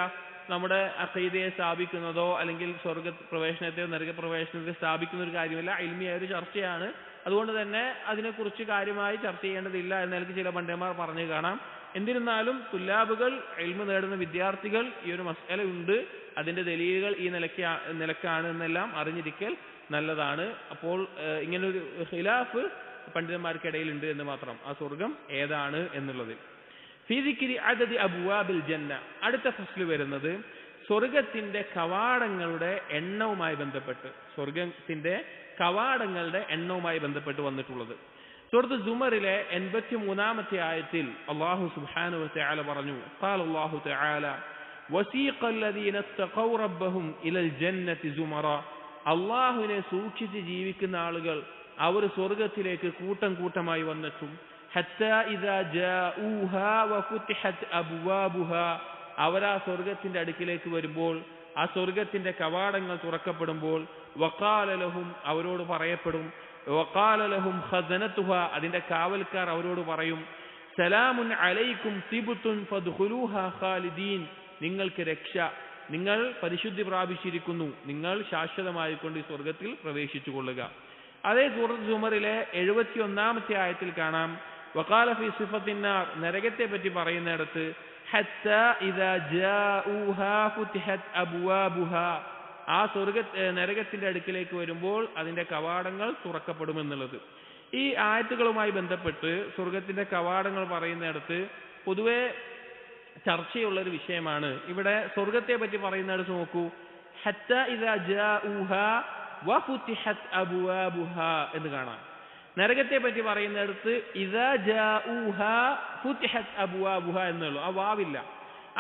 നമ്മുടെ അഖീദയെ സ്ഥാപിക്കുന്നതോ അല്ലെങ്കിൽ സ്വർഗ പ്രവേശനത്തെയോ നരക പ്രവേശനത്തെയോ സ്ഥാപിക്കുന്ന ഒരു കാര്യമല്ല, ഇൽമിയായ ഒരു ചർച്ചയാണ്. അതുകൊണ്ട് തന്നെ അതിനെക്കുറിച്ച് കാര്യമായി ചർച്ച ചെയ്യേണ്ടതില്ല എന്ന ചില പണ്ഡിതന്മാർ പറഞ്ഞു കാണാം. എന്നിരുന്നാലും തുല്ലാബുകൾ ഇൽമ നേടുന്ന വിദ്യാർത്ഥികൾ ഈ ഒരു മസ്അല ഉണ്ട്, അതിന്റെ ദലീലുകൾ ഈ നിലക്കാണ് എന്നെല്ലാം അറിഞ്ഞിരിക്കൽ നല്ലതാണ്. അപ്പോൾ ഇങ്ങനൊരു ഖിലാഫ് പണ്ഡിതന്മാർക്കിടയിൽ ഉണ്ട് എന്ന് മാത്രം, ആ സ്വർഗം ഏതാണ് എന്നുള്ളത്. ഫീ ദിക്രി അദദി അബ്വാബിൽ ജന്ന, അടുത്ത ഫസ്ൽ വരുന്നത് സ്വർഗത്തിന്റെ കവാടങ്ങളുടെ എണ്ണവുമായി ബന്ധപ്പെട്ട്, സ്വർഗത്തിന്റെ കവാടങ്ങളുടെ എണ്ണവുമായി ബന്ധപ്പെട്ട് വന്നിട്ടുള്ളത്. സൂറത്ത് സുമറിലെ 83-ാമത്തെ ആയത്തിൽ അല്ലാഹു സുബ്ഹാനഹു വ തആല പറഞ്ഞു, ഖാല അല്ലാഹു തആല വസീഖൽ ലദീന തഖൗ റബ്ബഹും ഇലൽ ജന്നതി സുമറ, അല്ലാഹുവിനെ സൂക്ഷിച്ച് ജീവിക്കുന്ന ആളുകൾ അവർ സ്വർഗത്തിലേക്ക് കൂട്ടം കൂട്ടമായി വന്നെത്തും. ഹത്താ ഇദാ ജാഊഹാ വഫുതിഹത് അബ്വാബുഹാ, അവരാ സ്വർഗത്തിന്റെ അടുക്കിലേക്ക് വരുമ്പോൾ, ആ സ്വർഗത്തിന്റെ കവാടങ്ങൾ തുറക്കപ്പെടുമ്പോൾ, വഖാല ലഹും, അവരോട് പറയപ്പെടും, വഖാല ലഹും ഖസനതുഹാ, അതിന്റെ കാവൽക്കാർ അവരോട് പറയും, സലാമുൻ അലൈക്കും തിബ്തുൻ ഫദ്ഖുലൂഹാ ഖാലിദീൻ, നിങ്ങൾക്ക് രക്ഷ, നിങ്ങൾ പരിശുദ്ധി പ്രാപിച്ചിരിക്കുന്നു, നിങ്ങൾ ശാശ്വതമായി കൊണ്ട് ഈ സ്വർഗത്തിൽ പ്രവേശിച്ചു കൊള്ളുക. അതേ സൂറത്ത് സുമറിലെ 71-ാമത്തെ ആയത്തിൽ കാണാം, വഖാല ഫീ സിഫത്തിന്നാർ, നരകത്തെ പറ്റി പറയുന്നിടത്ത്, ഹത്താ ഇദാ ജാഊഹാ ഫുതിഹത് അബ്വാബുഹാ, ആ നരകത്തിന്റെ അടുക്കിലേക്ക് വരുമ്പോൾ അതിന്റെ കവാടങ്ങൾ തുറക്കപ്പെടുമെന്നുള്ളത്. ഈ ആയത്തുകളുമായി ബന്ധപ്പെട്ട് സ്വർഗത്തിന്റെ കവാടങ്ങൾ പറയുന്നിടത്ത് പൊതുവെ ചർച്ചയുള്ളൊരു വിഷയമാണ്. ഇവിടെ സ്വർഗത്തെ പറ്റി പറയുന്നിടത്ത് നോക്കൂ, ഹത്താ ഇദാ ജാഊഹാ വഫുതിഹത് അബ്വാബുഹാ എന്ന് കാണാം. നരകത്തെ പറ്റി പറയുന്നിടത്ത് ഇദാ ജാഊഹാ ഫുതിഹത് അബ്വാബുഹാ എന്നുള്ളൂ, ആ വാവില്ല.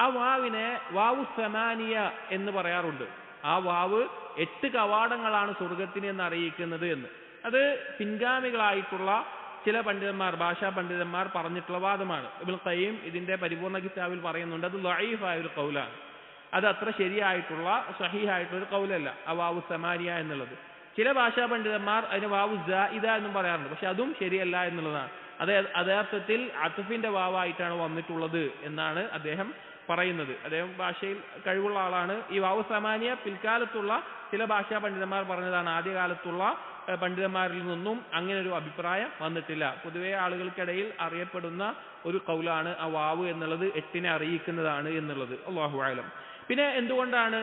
ആ വാവിനെ വാവു സമാനിയ എന്ന് പറയാറുണ്ട്. ആ വാവ് 8 കവാടങ്ങളാണ് സ്വർഗത്തിന് എന്ന് അറിയിക്കുന്നത് എന്ന്. അത് പിൻഗാമികളായിട്ടുള്ള ചില പണ്ഡിതന്മാർ, ഭാഷാ പണ്ഡിതന്മാർ പറഞ്ഞിട്ടുള്ള വാദമാണ്. ഇബ്നുൽ ഖയ്യിം ഇതിന്റെ പരിപൂർണ്ണ കിതാബിൽ പറയുന്നുണ്ട്, അത് ലഈഫായ ഒരു ഖൗലാണ്, അത് അത്ര ശരിയായിട്ടുള്ള സഹീഹായിട്ടുള്ള ഒരു ഖൗലല്ല ആ വാവു സമാനിയ എന്നുള്ളത്. ചില ഭാഷാ പണ്ഡിതന്മാർ അതിന് വാവു സായിദ എന്നും പറയാറുണ്ട്, പക്ഷെ അതും ശരിയല്ല എന്നുള്ളതാണ്. യഥാർത്ഥത്തിൽ അത്ഫിന്റെ വാവായിട്ടാണ് വന്നിട്ടുള്ളത് എന്നാണ് അദ്ദേഹം പറയുന്നത്. അദ്ദേഹം ഭാഷയിൽ കഴിവുള്ള ആളാണ്. ഈ വാവു സമാനിയ പിൽക്കാലത്തുള്ള ചില ഭാഷാ പണ്ഡിതന്മാർ പറഞ്ഞതാണ്, ആദ്യകാലത്തുള്ള പണ്ഡിതന്മാരിൽ നിന്നും അങ്ങനെ ഒരു അഭിപ്രായം വന്നിട്ടില്ല. പൊതുവെ ആളുകൾക്കിടയിൽ അറിയപ്പെടുന്ന ഒരു ഖൗലാണ് ആ വാവ് എന്നുള്ളത് 8നെ അറിയിക്കുന്നതാണ് എന്നുള്ളത്. അല്ലാഹു അഅലം. പിന്നെ എന്തുകൊണ്ടാണ്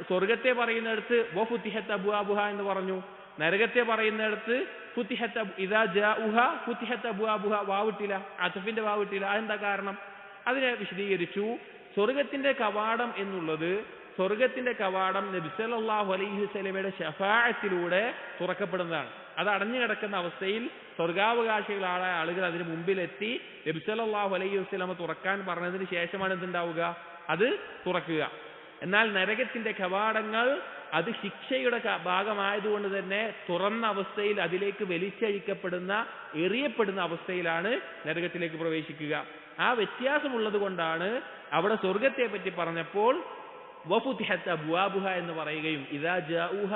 സ്വർഗത്തെ പറയുന്നിടത്ത് വഫുതിഹത് അബ്വാബുഹാ എന്ന് പറഞ്ഞു, നരകത്തെ പറയുന്നിടത്ത് ഫുതിഹത്ത് ഇദാ ജാഉഹ ഫുതിഹത്ത് അബ്വാബുഹ വാവിട്ടില്ല, അത്ഫിന്റെ വാവിട്ടില്ല. അതെന്താ കാരണം? അതിനെ വിശദീകരിച്ചു. സ്വർഗത്തിന്റെ കവാടം എന്നുള്ളത്, സ്വർഗത്തിന്റെ കവാടം നബി സല്ലല്ലാഹു അലൈഹി വസല്ലമയുടെ ശഫാഅത്തിലൂടെ തുറക്കപ്പെടുന്നതാണ്. അത് അടഞ്ഞു കിടക്കുന്ന അവസ്ഥയിൽ സ്വർഗാവകാശികളായ ആളുകൾ അതിന് മുമ്പിലെത്തി നബി സല്ലല്ലാഹു അലൈഹി വസല്ലമ തുറക്കാൻ പറഞ്ഞതിന് ശേഷമാണ് എന്തുണ്ടാവുക? അത് തുറക്കുക. എന്നാൽ നരകത്തിന്റെ കവാടങ്ങൾ അത് ശിക്ഷയുടെ ഭാഗമായതുകൊണ്ട് തന്നെ തുറന്ന അവസ്ഥയിൽ അതിലേക്ക് വലിച്ചഴിക്കപ്പെടുന്ന, എറിയപ്പെടുന്ന അവസ്ഥയിലാണ് നരകത്തിലേക്ക് പ്രവേശിക്കുക. ആ വ്യത്യാസമുള്ളത് കൊണ്ടാണ് അവിടെ സ്വർഗത്തെ പറ്റി പറഞ്ഞപ്പോൾ വഫുതിഹത്ത് അബ്വാബുഹ എന്ന് പറയുകയും ഇദാ ജാഉഹ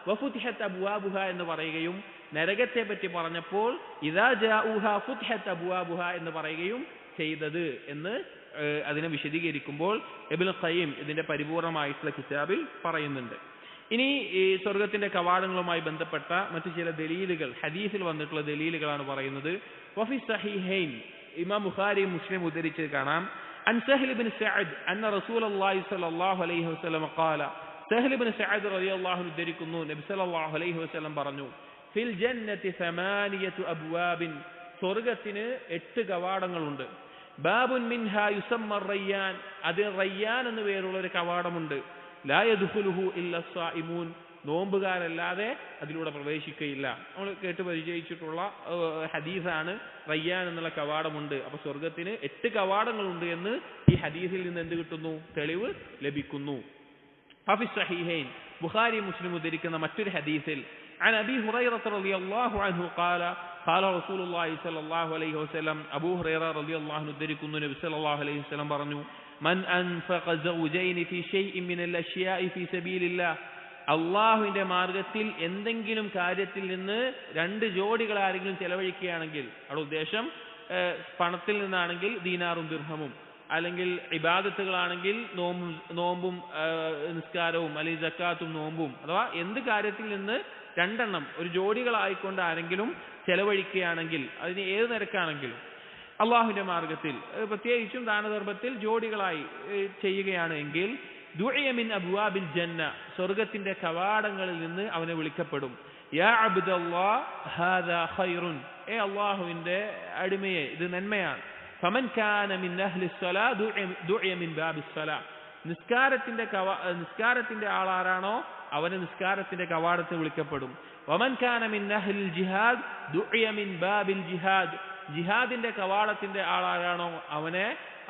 വഫുതിഹത്ത് അബ്വാബുഹ എന്ന് പറയുകയും നരകത്തെ പറ്റി പറഞ്ഞപ്പോൾ ഇദാ ജാഉഹ ഫുതിഹത്ത് അബ്വാബുഹ എന്ന് പറയുകയും ചെയ്തത് എന്ന് അതിനെ വിശദീകരിക്കുമ്പോൾ ഇബ്നുൽ ഖയ്യിം ഇതിന്റെ പരിപൂർണമായിട്ടുള്ള കിതാബിൽ പറയുന്നുണ്ട്. ഇനി ഈ സ്വർഗത്തിന്റെ കവാടങ്ങളുമായി ബന്ധപ്പെട്ട മറ്റു ചില ദലീലുകൾ, ഹദീസിൽ വന്നിട്ടുള്ള ദലീലുകളാണ് പറയുന്നത്. വഫി സഹീഹൈൻ, ഇമാം ബുഖാരി മുസ്ലിം ഉദ്ധരിച്ച് കാണാം, അൻ സഹ്ൽ ഇബ്നു സഅദ് അന്ന റസൂലുള്ളാഹി സ്വല്ലല്ലാഹു അലൈഹി വസല്ലം ഖാല, സഹ്ൽ ഇബ്നു സഅദ് റളിയല്ലാഹു അൻഹു ഉദ്ധരിക്കുന്നു, നബി സല്ലല്ലാഹു അലൈഹി വസല്ലം പറഞ്ഞു, ഫിൽ ജന്നതി സമാനിയതു അബ്വാബിൻ, സ്വർഗത്തിന് 8 കവാടങ്ങളുണ്ട്. ബാബുൻ മിൻഹാ യുസമ്മ റയ്യാൻ, അത് റയ്യാൻ എന്ന പേരുള്ള ഒരു കവാടമുണ്ട്. ലാ യദ്ഖുലുഹു ഇല്ല സ്സായിമൂൻ, നോമ്പുകാരല്ലാതെ അതിലൂടെ പ്രവേശിക്കുകയില്ല. നമ്മൾ കേട്ട് പരിചയിച്ചിട്ടുള്ള ഹദീസാണ്. റയ്യാൻ എന്നുള്ള കവാടമുണ്ട്. അപ്പൊ സ്വർഗത്തിന് 8 കവാടങ്ങളുണ്ട് എന്ന് ഈ ഹദീസിൽ നിന്ന് എന്ത് കിട്ടുന്നു? തെളിവ് ലഭിക്കുന്നു. ഫി സഹീഹൈൻ, ബുഖാരി മുസ്ലിം ഉദ്ധരിക്കുന്ന മറ്റൊരു ഹദീസിൽ عن أبي هريرة رضي الله عنه قال قال رسول الله صلى الله عليه وسلم, അബൂ ഹുറൈറ റളിയല്ലാഹു അൻഹു ഉദ്ധരിക്കുന്നു, നബി സല്ലല്ലാഹു അലൈഹി വസല്ലം പറഞ്ഞു, മൻ അൻഫഖ സൗജൈനി ഫീ ഷൈഇൻ മിനൽ അശ്യാഇ ഫീ സബീലില്ലാഹ്, അല്ലാഹുവിന്റെ മാർഗ്ഗത്തിൽ എന്തെങ്കിലും കാര്യത്തിൽ നിന്ന് 2 ജോഡികൾ ആരെങ്കിലും ചെലവഴിക്കുകയാണെങ്കിൽ, അവിടെ ഉദ്ദേശം പണത്തിൽ നിന്നാണെങ്കിൽ ദീനാറും ദിർഹമും, അല്ലെങ്കിൽ ഇബാദത്തുകളാണെങ്കിൽ നോമ്പും നിസ്കാരവും, അല്ലെങ്കിൽ സക്കാത്തും നോമ്പും, അഥവാ എന്ത് കാര്യത്തിൽ നിന്ന് 2 എണ്ണം ഒരു ജോഡികളായിക്കൊണ്ട് ആരെങ്കിലും ചെലവഴിക്കുകയാണെങ്കിൽ, അതിന് ഏത് നിരക്കാണെങ്കിലും അള്ളാഹുവിന്റെ മാർഗത്തിൽ, പ്രത്യേകിച്ചും ദാനധർമ്മത്തിൽ ജോഡികളായി ചെയ്യുകയാണ് എങ്കിൽ, ദുഇയ മിൻ അബ്വാബിൽ ജന്ന, സ്വർഗത്തിന്റെ കവാടങ്ങളിൽ നിന്ന് അവനെ വിളിക്കപ്പെടും. യാ അബ്ദല്ലാഹ് ഹാദാ ഖൈറുൻ, അള്ളാഹുവിന്റെ അടിമയെ, ഇത് നന്മയാണ്. ഫമൻ കാന മിൻ അഹ്ലി സ്വലാ ദുഇയ മിൻ ബാബിസ് സ്വലാ, നിസ്കാരത്തിന്റെ ആളാരാണോ അവന് നിസ്കാരത്തിന്റെ കവാടത്തിൽ വിളിക്കപ്പെടും. വമൻ കാന മിൻ അഹ്ലിൽ ജിഹാദ് ദുഇയ മിൻ ബാബിൽ ജിഹാദ്, ജിഹാദിന്റെ കവാടത്തിന്റെ ആളാരാണോ അവനെ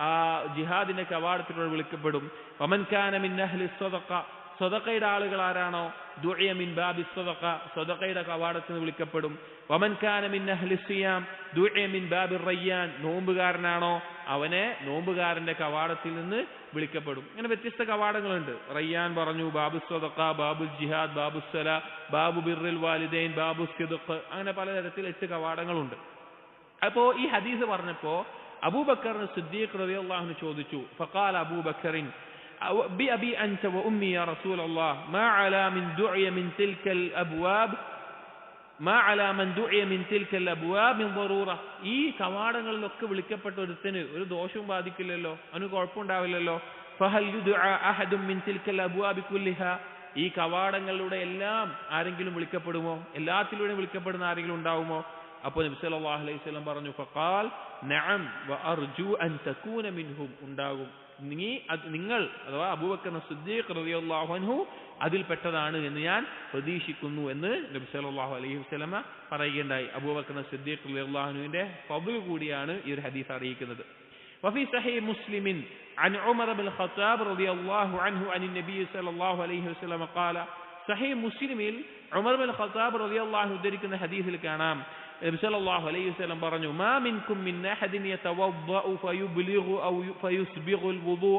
ആ ജിഹാദിന്റെ കവാടത്തിലൂടെ വിളിക്കപ്പെടും. വമൻ കാന മിൻ അഹ്ലി സ്വദഖ, സ്വദഖയുടെ ആളുകൾ ആരാണോ ദുഇയ മിൻ ബാബിസ് സ്വദഖ, സ്വദഖയുടെ കവാടത്തിൽ നിന്ന് വിളിക്കപ്പെടും. വമൻ കാന മിൻ അഹ്ലി സിയാം ദുഇയ മിൻ ബാബിർ റയ്യാൻ, നോമ്പുകാരനാണോ അവനെ നോമ്പുകാരന്റെ കവാടത്തിൽ നിന്ന് വിളിക്കപ്പെടും. ഇങ്ങനെ വ്യത്യസ്ത കവാടങ്ങളുണ്ട്. റയ്യാൻ പറഞ്ഞു, ബാബു സ്വദഖ, ബാബുൽ ജിഹാദ്, ബാബു സ്വലാ, ബാബു ബിർറിൽ വാലിദൈൻ, ബാബു സിദ്ഖ്, അങ്ങനെ പലതരത്തിൽ 8 കവാടങ്ങളുണ്ട്. അപ്പോ ഈ ഹദീസ് പറഞ്ഞപ്പോ അബൂബക്കർ സിദ്ദീഖ് റളിയല്ലാഹു അൻഹു ചോദിച്ചു, ഫഖാല അബൂബക്കറിൻ ബിഅബി അൻത വഉമ്മി യാ റസൂലല്ലാഹ് മാ അലാ മിൻ ദുഇയ മിൻ തിൽകൽ അബ്വാബ് മാ അലാ മൻ ദുഇയ മിൻ തിൽകൽ അബ്വാബ് മിൻ ദറൂറ, ഈ കവാടങ്ങളിലൊക്കെ വിളിക്കപ്പെട്ട ഒരുത്തന് ഒരു ദോഷവും ബാധിക്കില്ലല്ലോ, അവന് കുഴപ്പമുണ്ടാവില്ലല്ലോ. ഫഹൽ യുദ്അ അഹദും മിൻ തിൽകൽ അബ്വാബി കുല്ലിഹാ, ഈ കവാടങ്ങളിലൂടെ എല്ലാം ആരെങ്കിലും വിളിക്കപ്പെടുമോ? എല്ലാത്തിലൂടെയും വിളിക്കപ്പെടുന്ന ആരെങ്കിലും ഉണ്ടാവുമോ? അപ്പോൾ നബി സല്ലല്ലാഹു അലൈഹി വസല്ലം പറഞ്ഞു, ഫഖാൽ നഅം വഅർജു അൻ തകൂന മിൻഹും, ഉണ്ടാകും, നിങ്ങൾ അഥവാ അബൂബക്കർ സിദ്ദീഖ് റളിയല്ലാഹു അൻഹു അതിൽപ്പെട്ടതാണ് എന്ന് ഞാൻ പ്രതീക്ഷിക്കുന്നു എന്ന് നബി സല്ലല്ലാഹു അലൈഹി വസല്ലം പറയുകയുണ്ടായി. അബൂബക്കർ സിദ്ദീഖ് റളിയല്ലാഹു അൻഹുവിന്റെ ഫദ്ൽ കൂടിയാണ് ഈ ഒരു ഹദീസ് അറിയിക്കുന്നത്. വഫി സഹീഹ് മുസ്ലിമിൻ അൻ ഉമർ ഇബ്നുൽ ഖത്താബ് റളിയല്ലാഹു അൻഹു അൻ നബി സല്ലല്ലാഹു അലൈഹി വസല്ലം ഖാല, സഹീഹ് മുസ്ലിമിൽ ഉമർ ഇബ്നുൽ ഖത്താബ് റളിയല്ലാഹു അൻഹു ഉദ്ധരിക്കുന്ന ഹദീസിൽ കാണാം, നബി സല്ലല്ലാഹു അലൈഹി വസല്ലം പറഞ്ഞു, മാ മിൻകും മിൻ അഹദിൻ യതവദ്ദഉ ഫയുബ്ലിഗു ഔ ഫയുസ്ബിഗുൽ വുദൂ,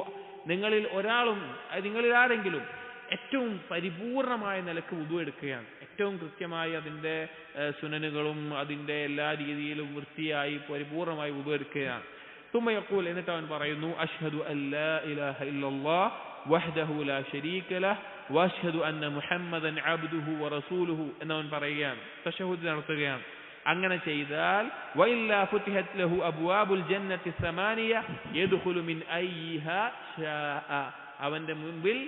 നിങ്ങളിൽ ആരെങ്കിലും ഏറ്റവും പരിപൂർണമായ നിലക്ക് വുദൂ എടുക്കുകയാണ്, ഏറ്റവും കൃത്യമായി അതിന്റെ സുനനുകളും അതിന്റെ എല്ലാ രീതിയിലും വൃത്തിയായി പരിപൂർണമായി വുദൂ എടുക്കുകയാണ്. ثم يقول, എന്നിട്ട് അവൻ പറയുന്നു, അഷ്ഹദു അല്ലാ ഇലാഹ ഇല്ലല്ലാഹ് വഹ്ദഹു ലാ ശരീക ലഹ് വഅഷ്ഹദു അന്ന മുഹമ്മദൻ അബ്ദുഹു വറസൂലുഹു എന്നവൻ പറയുകയാണ്, തശഹുദ് നടത്തുകയാണ്. അങ്ങനെ ചെയ്താൽ വഇല്ലാ ഫുതിഹത് ലഹു അബ്വാബുൽ ജന്നത്തി സമാനിയ യദ്ഖുലു മിൻ അയ്യിഹാ ശാഅ, അവന്റെ മുൻപിൽ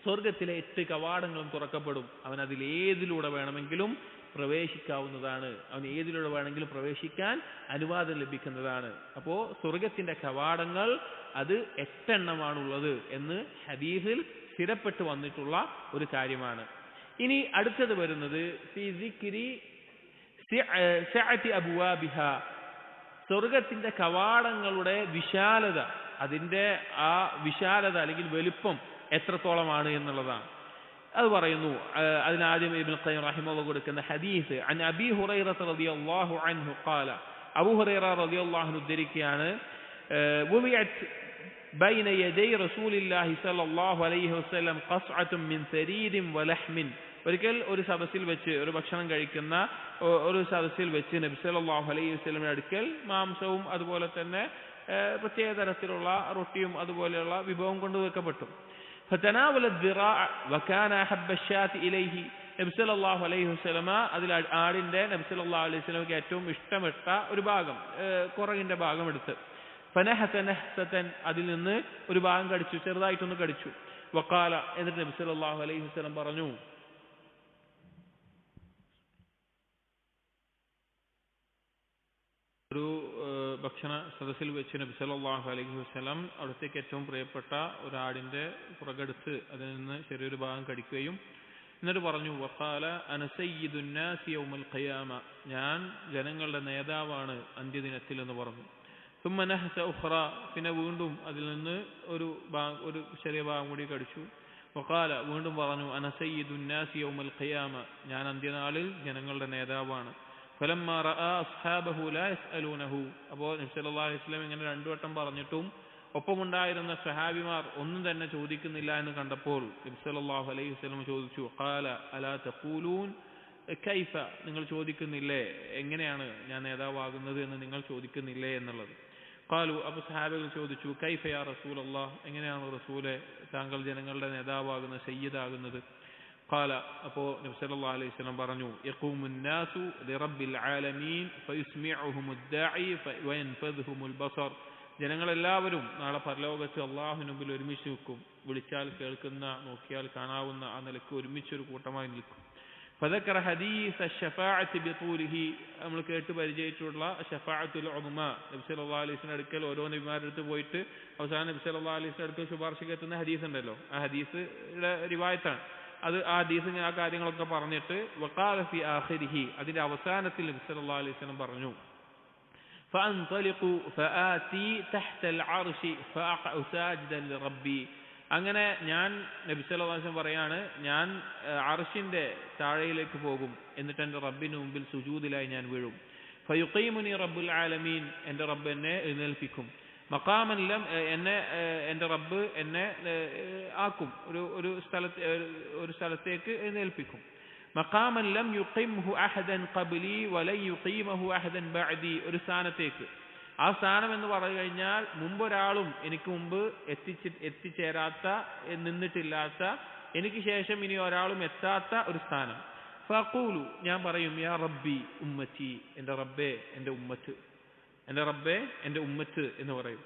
സ്വർഗത്തിലെ 8 കവാടങ്ങളും തുറക്കപ്പെടും. അവൻ അതിലേതിലൂടെ വേണമെങ്കിലും പ്രവേശിക്കാവുന്നതാണ്. അവൻ ഏതിലൂടെ വേണമെങ്കിലും പ്രവേശിക്കാൻ അനുവാദം ലഭിക്കുന്നതാണ്. അപ്പോൾ സ്വർഗത്തിന്റെ കവാടങ്ങൾ അത് 8 എണ്ണമാണുള്ളത് എന്ന് ഹദീസിൽ സ്ഥിരപ്പെട്ടു വന്നിട്ടുള്ള ഒരു കാര്യമാണ്. ഇനി അടുത്തത് വരുന്നത് ഫീ സിക്രി സഅതി അബ്വാബിഹ, സ്വർഗത്തിന്റെ കവാടങ്ങളുടെ വിശാലത, അതിന്റെ ആ വിശാലത അല്ലെങ്കിൽ വലുപ്പം എത്രത്തോളമാണ് എന്നുള്ളതാണ്. അത് പറയുന്നു. അതിനാദ്യം ഇബ്നുൽ ഖയ്യിം റഹിമഹുല്ലാഹ് കൊടുക്കുന്ന ഹദീസ് അൻ അബീ ഹുറൈറ റളിയല്ലാഹു അൻഹു ഖാല, അബൂ ഹുറൈറ റളിയല്ലാഹു അൻഹു ഉദ്ധരിക്കുകയാണ്, വുദിഅത് ബൈന യദൈ റസൂലില്ലാഹി സ്വല്ലല്ലാഹു അലൈഹി വസല്ലം ഖസ്അത്തുൻ മിൻ സരീദിൻ വലഹ്മിൻ. ഒരിക്കൽ ഒരു സദസ്സിൽ വെച്ച്, ഒരു ഭക്ഷണം കഴിക്കുന്ന ഒരു സദസ്സിൽ വെച്ച് നബി സല്ലല്ലാഹു അലൈഹി വസല്ലമയുടെ അടുക്കൽ മാംസവും അതുപോലെ തന്നെ പ്രത്യേക തരത്തിലുള്ള റൊട്ടിയും അതുപോലെയുള്ള വിഭവം കൊണ്ടുവെക്കപ്പെട്ടു. ഫതനാവല ദിറാഅ വകാന അഹബ്ബ അശ്ശാത്തി ഇലൈഹി, നബി സല്ലല്ലാഹു അലൈഹി വസല്ലമ അതിൽ ആടിന്റെ നബി സല്ലല്ലാഹു അലൈഹി വസല്ലമയ്ക്ക് ഏറ്റവും ഇഷ്ടപ്പെട്ട ഒരു ഭാഗം, കുറകിന്റെ ഭാഗം എടുത്ത് ഫനഹത നഹ്സതൻ, അതിൽ നിന്ന് ഒരു ഭാഗം കടിച്ചു, ചെറുതായിട്ടൊന്ന് കടിച്ചു. വഖാല, എന്നിട്ട് നബി സല്ലല്ലാഹു അലൈഹി വസല്ലം പറഞ്ഞു, ഒരു ഭക്ഷണ സദസ്സിൽ വെച്ച് നബി സല്ലല്ലാഹു അലൈഹി വസല്ലം അവിടത്തേക്ക് ഏറ്റവും പ്രിയപ്പെട്ട ഒരാടിന്റെ പുറകെടുത്ത് അതിൽ നിന്ന് ചെറിയൊരു ഭാഗം കടിക്കുകയും എന്നിട്ട് പറഞ്ഞു, വഖാല അന സയ്യിദുൻ നാസി യൗമൽ ഖിയാമ, ഞാൻ ജനങ്ങളുടെ നേതാവാണ് അന്ത്യദിനത്തിൽ എന്ന് പറഞ്ഞു. സുമ്മ നഹസ ഉഖ്റ, പിന്നെ വീണ്ടും അതിൽ നിന്ന് ഒരു ചെറിയ ഭാഗം കൂടി കടിച്ചു. വഖാല, വീണ്ടും പറഞ്ഞു, അന സയ്യിദുൻ നാസി യൗമൽ ഖിയാമ, ഞാൻ അന്ത്യനാളിൽ ജനങ്ങളുടെ നേതാവാണ്. ഫലമ്മ റഅ അസ്ഹാബഹു ലാ യസ്അലൂനഹു, അപ്പോൾ നബി സല്ലല്ലാഹു അലൈഹി വസല്ലം ഇങ്ങനെ 2 വട്ടം പറഞ്ഞിട്ടും ഒപ്പമുണ്ടായിരുന്ന സ്വഹാബിമാർ ഒന്നും തന്നെ ചോദിക്കുന്നില്ല എന്ന് കണ്ടപ്പോൾ നബി സല്ലല്ലാഹു അലൈഹി വസല്ലം ചോദിച്ചു, ഖാല അലാ തഖൂലൂൻ കൈഫ, നിങ്ങൾ ചോദിക്കുന്നില്ലേ എങ്ങനെയാണ് ഞാൻ നേതാവാകുന്നത് എന്ന് നിങ്ങൾ ചോദിക്കുന്നില്ലേ എന്നുള്ളത്. ഖാലു, അപ്പോൾ സ്വഹാബികൾ ചോദിച്ചു, കൈഫ യാ റസൂലല്ലാഹ്, എങ്ങനെയാണ് റസൂലെ താങ്കൾ ജനങ്ങളുടെ നേതാവാകുന്നത്, സയ്യിദാകുന്നത്? ഖാല, അപ്പോൾ നബി സല്ലല്ലാഹു അലൈഹി വസല്ലം പറഞ്ഞു, യഖൂമുൻ നാസു ലിറബ്ബിൽ ആലമീൻ ഫയുസ്മിഉഹുമുദ് ദാഇ വയൻഫദുഹുമുൽ ബസർ, ജനങ്ങളെല്ലാവരും നാളെ പരലോകത്ത് അല്ലാഹുവിന് മുമ്പിൽ ഒരുമിച്ച് നിൽക്കും. വിളിച്ചാൽ കേൾക്കുന്ന, നോക്കിയാൽ കാണാവുന്ന ആ നിലയ്ക്ക് ഒരുമിച്ചൊരു കൂട്ടമായി നിൽക്കും. ഫദക്കറ ഹദീസ് അശ്ശഫാഅത്തി ബിതൂലിഹി, നമ്മൾ കേട്ട് പരിചയിച്ചിട്ടുള്ള ശഫാഅത്തുൽ ഉദ്മ, നബി സല്ലല്ലാഹു അലൈഹി വസല്ലം അടുക്കൽ ഓരോ നബിമാരുടെ അടുത്ത് പോയിട്ട് അവസാനം നബി സല്ലല്ലാഹു അലൈഹി വസല്ലം അടുക്കൽ ശുപാർശയ്ക്ക് എത്തുന്ന ഹദീസ് ഉണ്ടല്ലോ, ആ ഹദീസിന്റെ റിവായത്താണ് അത്. ആ ഹദീസ് ആ കാര്യങ്ങളൊക്കെ പറഞ്ഞിട്ട് വഖാല ഫി ആഖിരിഹി, അതിന്റെ അവസാനത്തിൽ നബി സല്ലല്ലാഹു അലൈഹി വസല്ലം പറഞ്ഞു, ഫഅൻതലിഖു ഫആതി തഹ്തൽ അർശി ഫഅഖഉ സാജിദൻ ലിറബ്ബി, അങ്ങനെ ഞാൻ, നബി സല്ലല്ലാഹു അലൈഹി വസല്ലം പറയാണ്, ഞാൻ അർശിന്റെ താഴയിലേക്ക് പോകും, എന്നിട്ട് എൻ്റെ റബ്ബിന് മുമ്പിൽ സുജൂദിലായി ഞാൻ വീഴും. ഫയുഖീമുനി റബ്ബുൽ ആലമീൻ, എൻ്റെ റബ്ബ് എന്നെ എഴുന്നേൽപ്പിക്കും. മഖാമൻ ലം, എൻ്റെ റബ്ബ് എന്നെ ആക്കും, ഒരു സ്ഥലത്തേക്ക് എഴുന്നേൽപ്പിക്കും. മഖാമൻ ലം യുഖിംഹു അഹദൻ ഖബ്ലി വലൻ യുഖീമഹു അഹദൻ ബഅദി, ഒരു സ്ഥാനത്തേക്ക്, ആ സ്ഥാനം എന്ന് പറഞ്ഞു കഴിഞ്ഞാൽ മുമ്പൊരാളും എനിക്ക് മുമ്പ് എത്തിച്ചേരാത്ത, നിന്നിട്ടില്ലാത്ത, എനിക്ക് ശേഷം ഇനി ഒരാളും എത്താത്ത ഒരു സ്ഥാനം. ഫഖൂലു, ഞാൻ പറയും, യാ റബ്ബി ഉമ്മത്തി, എൻ്റെ റബ്ബേ എൻ്റെ ഉമ്മത്ത്, എൻ്റെ റബ്ബേ എൻ്റെ ഉമ്മത്ത് എന്ന് പറയും.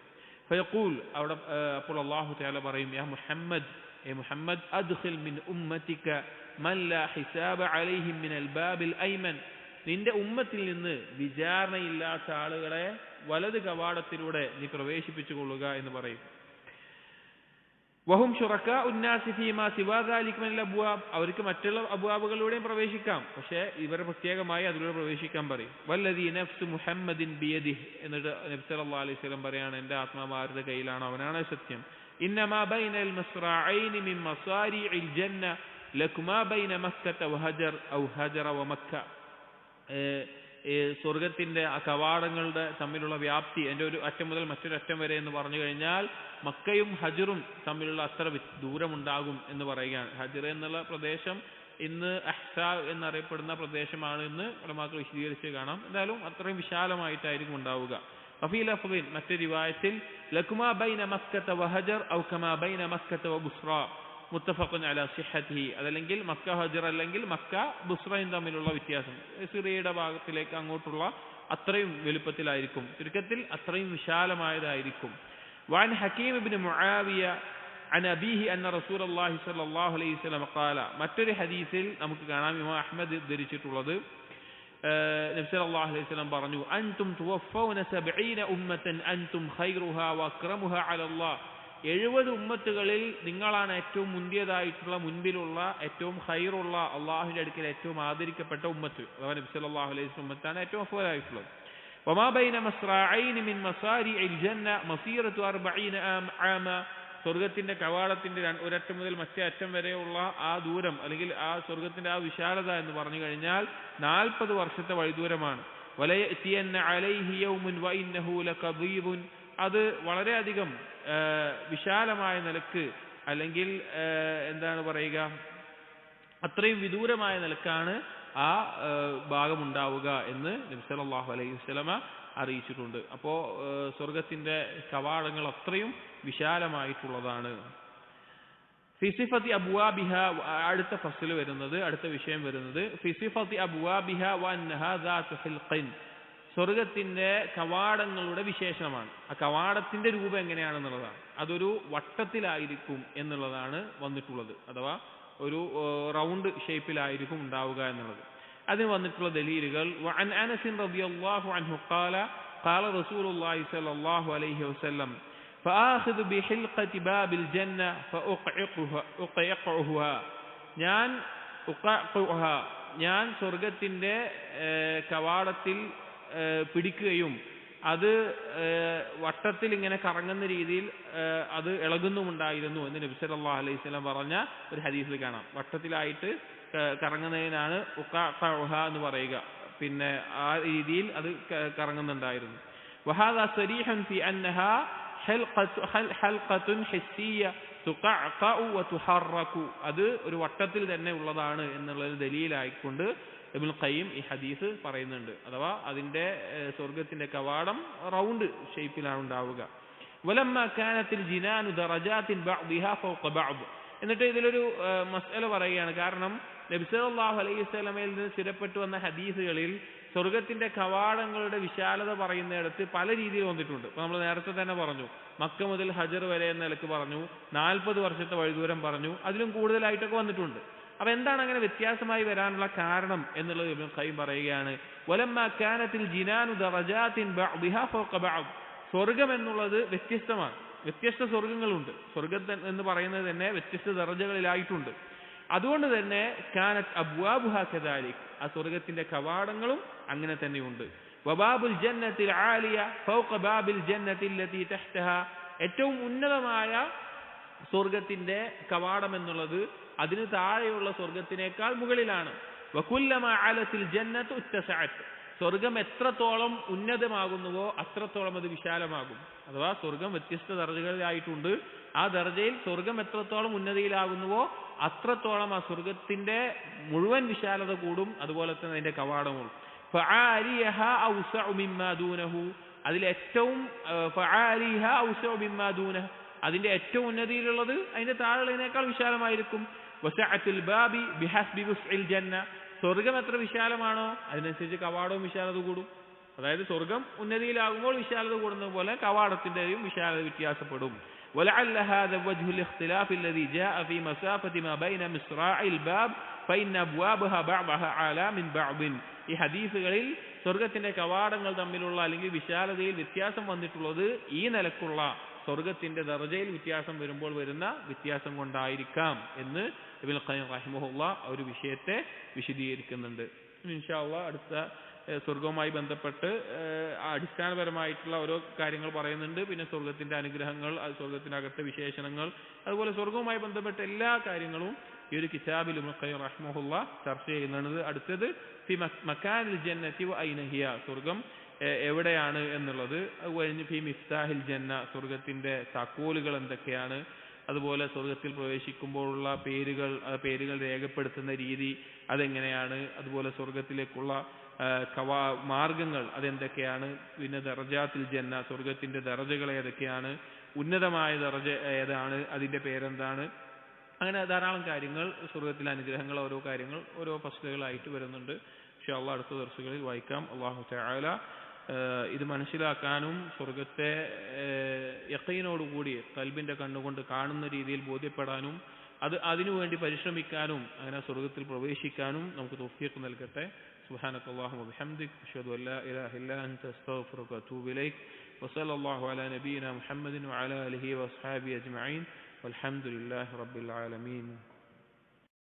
ഫയഖൂൽ, അവിടെ അപ്പോൾ അല്ലാഹു തആല പറയും, യാ മുഹമ്മദ്, ഏ മുഹമ്മദ്, അദ്ഖിൽ മിൻ ഉമ്മതിക മൻ ലാ ഹിസാബ അലൈഹിം മിനൽ ബാബിൽ ഐമൻ, നിന്റെ ഉമ്മത്തിൽ നിന്ന് വിചാരണയില്ലാത്ത ആളുകളെ വലത് കവാടത്തിലൂടെ നീ പ്രവേശിപ്പിച്ചു കൊള്ളുക എന്ന് പറയും. വഹും ശുറകാഉൻ നാസി ഫീമാ സിവാ ദാലിക മിനൽ അബ്വാബ്, അവർക്ക് മറ്റുള്ള അബ്വാബുകളിലൂടെയും പ്രവേശിക്കാം, പക്ഷേ ഇവരെ പ്രത്യേകമായി അതിലൂടെ പ്രവേശിക്കാൻ പറയും. വല്ലദീ നഫ്സു മുഹമ്മദിൻ ബിയദിഹി, എന്നിട്ട് നബി സല്ലല്ലാഹു അലൈഹി വസല്ലം പറയാണ്, എൻ്റെ ആത്മാവ് ആരുടെ കയ്യിലാണോ അവനാണ് സത്യം. ഇന്നമാ ബൈനൽ മസ്റഅൈനി മിൻ മസാരിഇൽ ജന്ന ലകുമാ ബൈന മക്കത വഹജർ ഔ ഹജറ വമക്ക, സ്വർഗത്തിന്റെ ആ കവാടങ്ങളുടെ തമ്മിലുള്ള വ്യാപ്തി, എൻ്റെ ഒരു അറ്റം മുതൽ മറ്റൊരു അറ്റം വരെ എന്ന് പറഞ്ഞു കഴിഞ്ഞാൽ മക്കയും ഹജറും തമ്മിലുള്ള അത്ര ദൂരമുണ്ടാകും എന്ന് പറയുകയാണ്. ഹജർ എന്നുള്ള പ്രദേശം ഇന്ന് അഹ്സാ എന്നറിയപ്പെടുന്ന പ്രദേശമാണ് എന്ന് ഉലമാക്കൾ വിശദീകരിച്ച് കാണാം. എന്തായാലും അത്രയും വിശാലമായിട്ടായിരിക്കും ഉണ്ടാവുക. വഫീ ലഫ്ളിൻ, മറ്റൊരു റിവായത്തിൽ ലകുമാ ബൈന മക്കത വഹജർ ഔ കമാ ബൈന മക്കത വബുസ്റ മുത്തഫഖുൻ അലാ സിഹ്ഹതിഹി, അതല്ലെങ്കിൽ മക്ക ഹജർ അല്ലെങ്കിൽ മക്ക ബുസ്റയും തമ്മിലുള്ള വ്യത്യാസം, സിറിയയുടെ ഭാഗത്തിലേക്ക് അങ്ങോട്ടുള്ള അത്രയും വലുപ്പത്തിലായിരിക്കും, ചുരുക്കത്തിൽ അത്രയും വിശാലമായതായിരിക്കും. വഅൻ ഹകീം ഇബ്നു മുആവിയ عن أبيه أن رسول الله صلى الله عليه وسلم قال മറ്റൊരു ഹദീസിൽ നമുക്ക് കാണാം ഇമാം അഹ്മദ് ഉദ്ധരിച്ചിട്ടുള്ളത് നബി സല്ലല്ലാഹു അലൈഹി വസല്ലം പറഞ്ഞു അൻതും തുവഫൗന 70 ഉമ്മതൻ അൻതും ഖൈറുഹാ വഅക്രമുഹാ അലല്ലാഹ് 70 ഉമ്മത്തുകളിൽ നിങ്ങളാണ് ഏറ്റവും മുന്തിയതായിട്ടുള്ള മുൻപിലുള്ള ഏറ്റവും ഖൈറുള്ള അല്ലാഹുവിന്റെ അടുക്കൽ ഏറ്റവും ആദരിക്കപ്പെട്ട ഉമ്മത്ത് അഥവാ നബി സല്ലല്ലാഹു അലൈഹി വസല്ലം ഉമ്മത്താണ് ഏറ്റവും അഫ്ളലായിട്ടുള്ളത് വമാ ബൈന മസ്റാഇൻ മിൻ മസാരിഇൽ ജന്ന മസീറത്തു 40 ആമ സ്വർഗത്തിന്റെ കവാടത്തിന്റെ ഒരറ്റം മുതൽ മറ്റേ അറ്റം വരെയുള്ള ആ ദൂരം അല്ലെങ്കിൽ ആ സ്വർഗത്തിന്റെ ആ വിശാലത എന്ന് പറഞ്ഞു കഴിഞ്ഞാൽ 40 വർഷത്തെ വഴിദൂരമാണ് വലയതിയന്ന അലൈഹി യൗമുൻ വഇന്നഹു ലകദീബുൻ അത് വളരെയധികം വിശാലമായ നിലക്ക് അല്ലെങ്കിൽ എന്താണ് പറയുക അത്രയും വിദൂരമായ നിലക്കാണ് ആ ഭാഗം ഉണ്ടാവുക എന്ന് നബി സല്ലല്ലാഹു അലൈഹി വസല്ലമ അറിയിച്ചിട്ടുണ്ട്. അപ്പോൾ സ്വർഗത്തിന്റെ കവാടങ്ങൾ അത്രയും വിശാലമായിട്ടുള്ളതാണ്. ഫിസിഫത്തി അബ്വാബിഹ അടുത്ത ഫസ്ൽ വരുന്നത് അടുത്ത വിഷയം വരുന്നത് ഫിസിഫത്തി അബ്വാബിഹ വഅന്നഹാ ദാതു ഹിൽഖിൻ സ്വർഗത്തിന്റെ കവാടങ്ങളുടെ വിശേഷണമാണ്. ആ കവാടത്തിന്റെ രൂപം എങ്ങനെയാണെന്നുള്ളതാണ്. അതൊരു വട്ടത്തിലായിരിക്കും എന്നുള്ളതാണ് വന്നിട്ടുള്ളത്. അഥവാ ഒരു റൗണ്ട് ഷേപ്പിലായിരിക്കും ഉണ്ടാവുക എന്നുള്ളത്. അതിന് വന്നിട്ടുള്ള ദലീലുകൾ വഅൻ അനസ് റളിയല്ലാഹു അൻഹു ഖാല ഖാല റസൂലുള്ളാഹി സ്വല്ലല്ലാഹു അലൈഹി വസല്ലം ഫആഖിദു ബിഹിൽഖതി ബാബിൽ ജന്ന ഫഉഖഇഖുഹാ ഞാൻ സ്വർഗത്തിന്റെ കവാടത്തിൽ പിടിക്കുകയും അത് വട്ടത്തിൽ ഇങ്ങനെ കറങ്ങുന്ന രീതിയിൽ അത് ഇളകുന്നുമുണ്ടായിരുന്നു എന്ന് നബി സല്ലല്ലാഹു അലൈഹി വസല്ലം പറഞ്ഞ ഒരു ഹദീസിൽ കാണാം. വട്ടത്തിലായിട്ട് കറങ്ങുന്നതിനാണ് ഉഖഅഖഉഹ എന്ന് പറയുക. പിന്നെ ആ രീതിയിൽ അത് കറങ്ങുന്നുണ്ടായിരുന്നു. വഹാദാ സരീഹൻ ഫി അന്നഹാ ഹൽഖത്തുൻ ഹിസ്സിയ്യ തുഖഅഖഉ വതുഹറകു അത് ഒരു വട്ടത്തിൽ തന്നെ ഉള്ളതാണ് എന്നുള്ള ദലീലായിക്കൊണ്ട് ഇബ്നുൽ ഖയ്യിം ഈ ഹദീസ് പറയുന്നുണ്ട്. അഥവാ അതിന്റെ സ്വർഗത്തിന്റെ കവാടം റൗണ്ട് ഷേപ്പിലാണ് ഉണ്ടാവുക. വലമ്മ കാനത്തിൽ ജിനാനു ദറജാത്തിൻ ബഅദിഹാ ഫൗഖ ബഅദ് എന്നിട്ട് ഇതിലൊരു മസ്അല പറയുകയാണ്. കാരണം നബി സല്ലല്ലാഹു അലൈഹി വസല്ലമയിൽ നിന്ന് സ്ഥിരപ്പെട്ടു വന്ന ഹദീസുകളിൽ സ്വർഗത്തിന്റെ കവാടങ്ങളുടെ വിശാലത പറയുന്നിടത്ത് പല രീതിയിൽ വന്നിട്ടുണ്ട്. ഇപ്പൊ നമ്മൾ നേരത്തെ തന്നെ പറഞ്ഞു മക്ക മുതൽ ഹജർ വരെ എന്ന നിലക്ക് പറഞ്ഞു, 40 വർഷത്തെ വഴിദൂരം പറഞ്ഞു, അതിലും കൂടുതലായിട്ടൊക്കെ വന്നിട്ടുണ്ട്. അപ്പൊ എന്താണ് അങ്ങനെ വ്യത്യാസമായി വരാനുള്ള കാരണം എന്നുള്ളത് ഇബ്നുൽ ഖയ്യിം പറയുകയാണ്. വലമ്മാ കാനത്തിൽ ജിനാനു ദറജാത്തിൻ ബഅദിഹാ ഫൗഖ ബഅദ് സ്വർഗം എന്നുള്ളത് വ്യത്യസ്തമാണ്. വ്യത്യസ്ത സ്വർഗങ്ങളുണ്ട്. സ്വർഗം എന്ന് പറയുന്നത് തന്നെ വ്യത്യസ്ത ദറജകളിലായിട്ടുണ്ട്. അതുകൊണ്ട് തന്നെ കാനത്ത് അബ്വാബുഹാ കദാലിക് ആ സ്വർഗത്തിന്റെ കവാടങ്ങളും അങ്ങനെ തന്നെയുണ്ട്. വബാബുൽ ജന്നത്തിൽ ആലിയ ഫൗഖ ബാബിൽ ജന്നത്തി അല്ലതി തഹ്തഹാ ഏറ്റവും ഉന്നതമായ സ്വർഗത്തിന്റെ കവാടം എന്നുള്ളത് അതിന് താഴെയുള്ള സ്വർഗത്തിനേക്കാൾ മുകളിലാണ്. വകുല്ലമാ അലത്തിൽ ജന്നത്തു ഇത്തസഅത് സ്വർഗം എത്രത്തോളം ഉന്നതമാകുന്നുവോ അത്രത്തോളം അത് വിശാലമാകും. അഥവാ സ്വർഗം വ്യത്യസ്ത ദർജകളിലായിട്ടുണ്ട്. ആ ദർജയിൽ സ്വർഗം എത്രത്തോളം ഉന്നതിയിലാകുന്നുവോ അത്രത്തോളം ആ സ്വർഗത്തിന്റെ മുഴുവൻ വിശാലത കൂടും. അതുപോലെ തന്നെ അതിന്റെ കവാടവും ഫആലിഹ ഔസഉ മിമ്മാ ദൂനഹു അതിലേറ്റവും ഫആലിഹ ഔസഉ മിമ്മാ ദൂനഹു അതിന്റെ ഏറ്റവും ഉന്നതിയിലുള്ളത് അതിന്റെ താഴെയുള്ളതിനേക്കാൾ വിശാലമായിരിക്കും. വസഅത്തുൽ ബാബി ബിഹസ്ബി വസ്ഇൽ ജന്ന സ്വർഗം എത്ര വിശാലമാണോ അതിനനുസരിച്ച് കവാടവും വിശാലത കൂടും. അതായത് സ്വർഗം ഉന്നതിയിലാകുമ്പോൾ വിശാലത കൂടുന്നത് പോലെ കവാടത്തിന്റെയും വിശാലത വ്യത്യാസപ്പെടും. ولعل هذا وجه الاختلاف الذي جاء في مسافة ما بين مصراع الباب فإن أبوابها بعضها أعلى من بعض ഈ ഹദീസുകളിൽ സ്വർഗത്തിന്റെ കവാടങ്ങൾ തമ്മിലുള്ള അല്ലെങ്കിൽ വിശാലതയിൽ വ്യത്യാസം വന്നിട്ടുള്ളത് ഈ നിലക്കുള്ള സ്വർഗത്തിന്റെ ദർജയിൽ വ്യത്യാസം വരുമ്പോൾ വരുന്ന വ്യത്യാസം കൊണ്ടായിരിക്കാം എന്ന് ഇബ്നുൽ ഖയ്യിം റഹിമഹുല്ലാ ഒരു വിഷയത്തെ വിശദീകരിക്കുന്നുണ്ട്. ഇൻഷാ അല്ലാഹ് അടുത്ത സ്വർഗവുമായി ബന്ധപ്പെട്ട് അടിസ്ഥാനപരമായിട്ടുള്ള ഓരോ കാര്യങ്ങൾ പറയുന്നുണ്ട്. പിന്നെ സ്വർഗത്തിന്റെ അനുഗ്രഹങ്ങൾ, സ്വർഗത്തിനകത്തെ വിശേഷണങ്ങൾ, അതുപോലെ സ്വർഗവുമായി ബന്ധപ്പെട്ട എല്ലാ കാര്യങ്ങളും ഈ ഒരു കിതാബിൽ ഇബ്നുൽ ഖയ്യിം റഹിമഹുല്ലാ ചർച്ച ചെയ്യുന്നത്. അടുത്തത് ഫി മക്കാനിൽ ജന്നതി വ ഐന ഹിയ സ്വർഗം എവിടെയാണ് എന്നുള്ളത്. അതുകഴിഞ്ഞ് ഫി മിഫ്താഹിൽ ജന്ന സ്വർഗത്തിന്റെ താക്കോലുകൾ എന്തൊക്കെയാണ്, അതുപോലെ സ്വർഗത്തിൽ പ്രവേശിക്കുമ്പോഴുള്ള പേരുകൾ രേഖപ്പെടുത്തുന്ന രീതി അതെങ്ങനെയാണ്, അതുപോലെ സ്വർഗത്തിലേക്കുള്ള മാർഗങ്ങൾ അതെന്തൊക്കെയാണ്, പിന്നെ ദർജാത്തിൽ ജന്ന സ്വർഗത്തിന്റെ ദർജകൾ ഏതൊക്കെയാണ്, ഉന്നതമായ ദർജ ഏതാണ്, അതിന്റെ പേരെന്താണ്, അങ്ങനെ ധാരാളം കാര്യങ്ങൾ സ്വർഗത്തിലെ അനുഗ്രഹങ്ങൾ ഓരോ കാര്യങ്ങൾ ഓരോ ഫസ്ലുകളായിട്ട് വരുന്നുണ്ട്. ഇൻഷാ അല്ലാഹ് അടുത്ത ദർസുകളിൽ വായിക്കാം. അല്ലാഹു തആല ഇത് മനസ്സിലാക്കാനും സ്വർഗത്തെ യഖീനോടുകൂടി ഖൽബിന്റെ കണ്ണുകൊണ്ട് കാണുന്ന രീതിയിൽ ബോധ്യപ്പെടാനും അതിനുവേണ്ടി പരിശ്രമിക്കാനും അങ്ങനെ സ്വർഗത്തിൽ പ്രവേശിക്കാനും നമുക്ക് തൗഫീഖ് നൽകട്ടെ. സുബ്ഹാനക്കല്ലാഹുമ്മ വബിഹംദിക് അഷ്ഹദു അൻ ലാ ഇലാഹ ഇല്ലാ അൻത അസ്തഗ്ഫിറുക വഅതൂബു ഇലൈക് വസല്ലല്ലാഹു അലാ നബിയിനാ മുഹമ്മദിൻ വഅലാ ആലിഹി വഅസ്ഹാബിഹി അജ്മഈൻ വൽഹംദുലില്ലാഹി റബ്ബിൽ ആലമീൻ.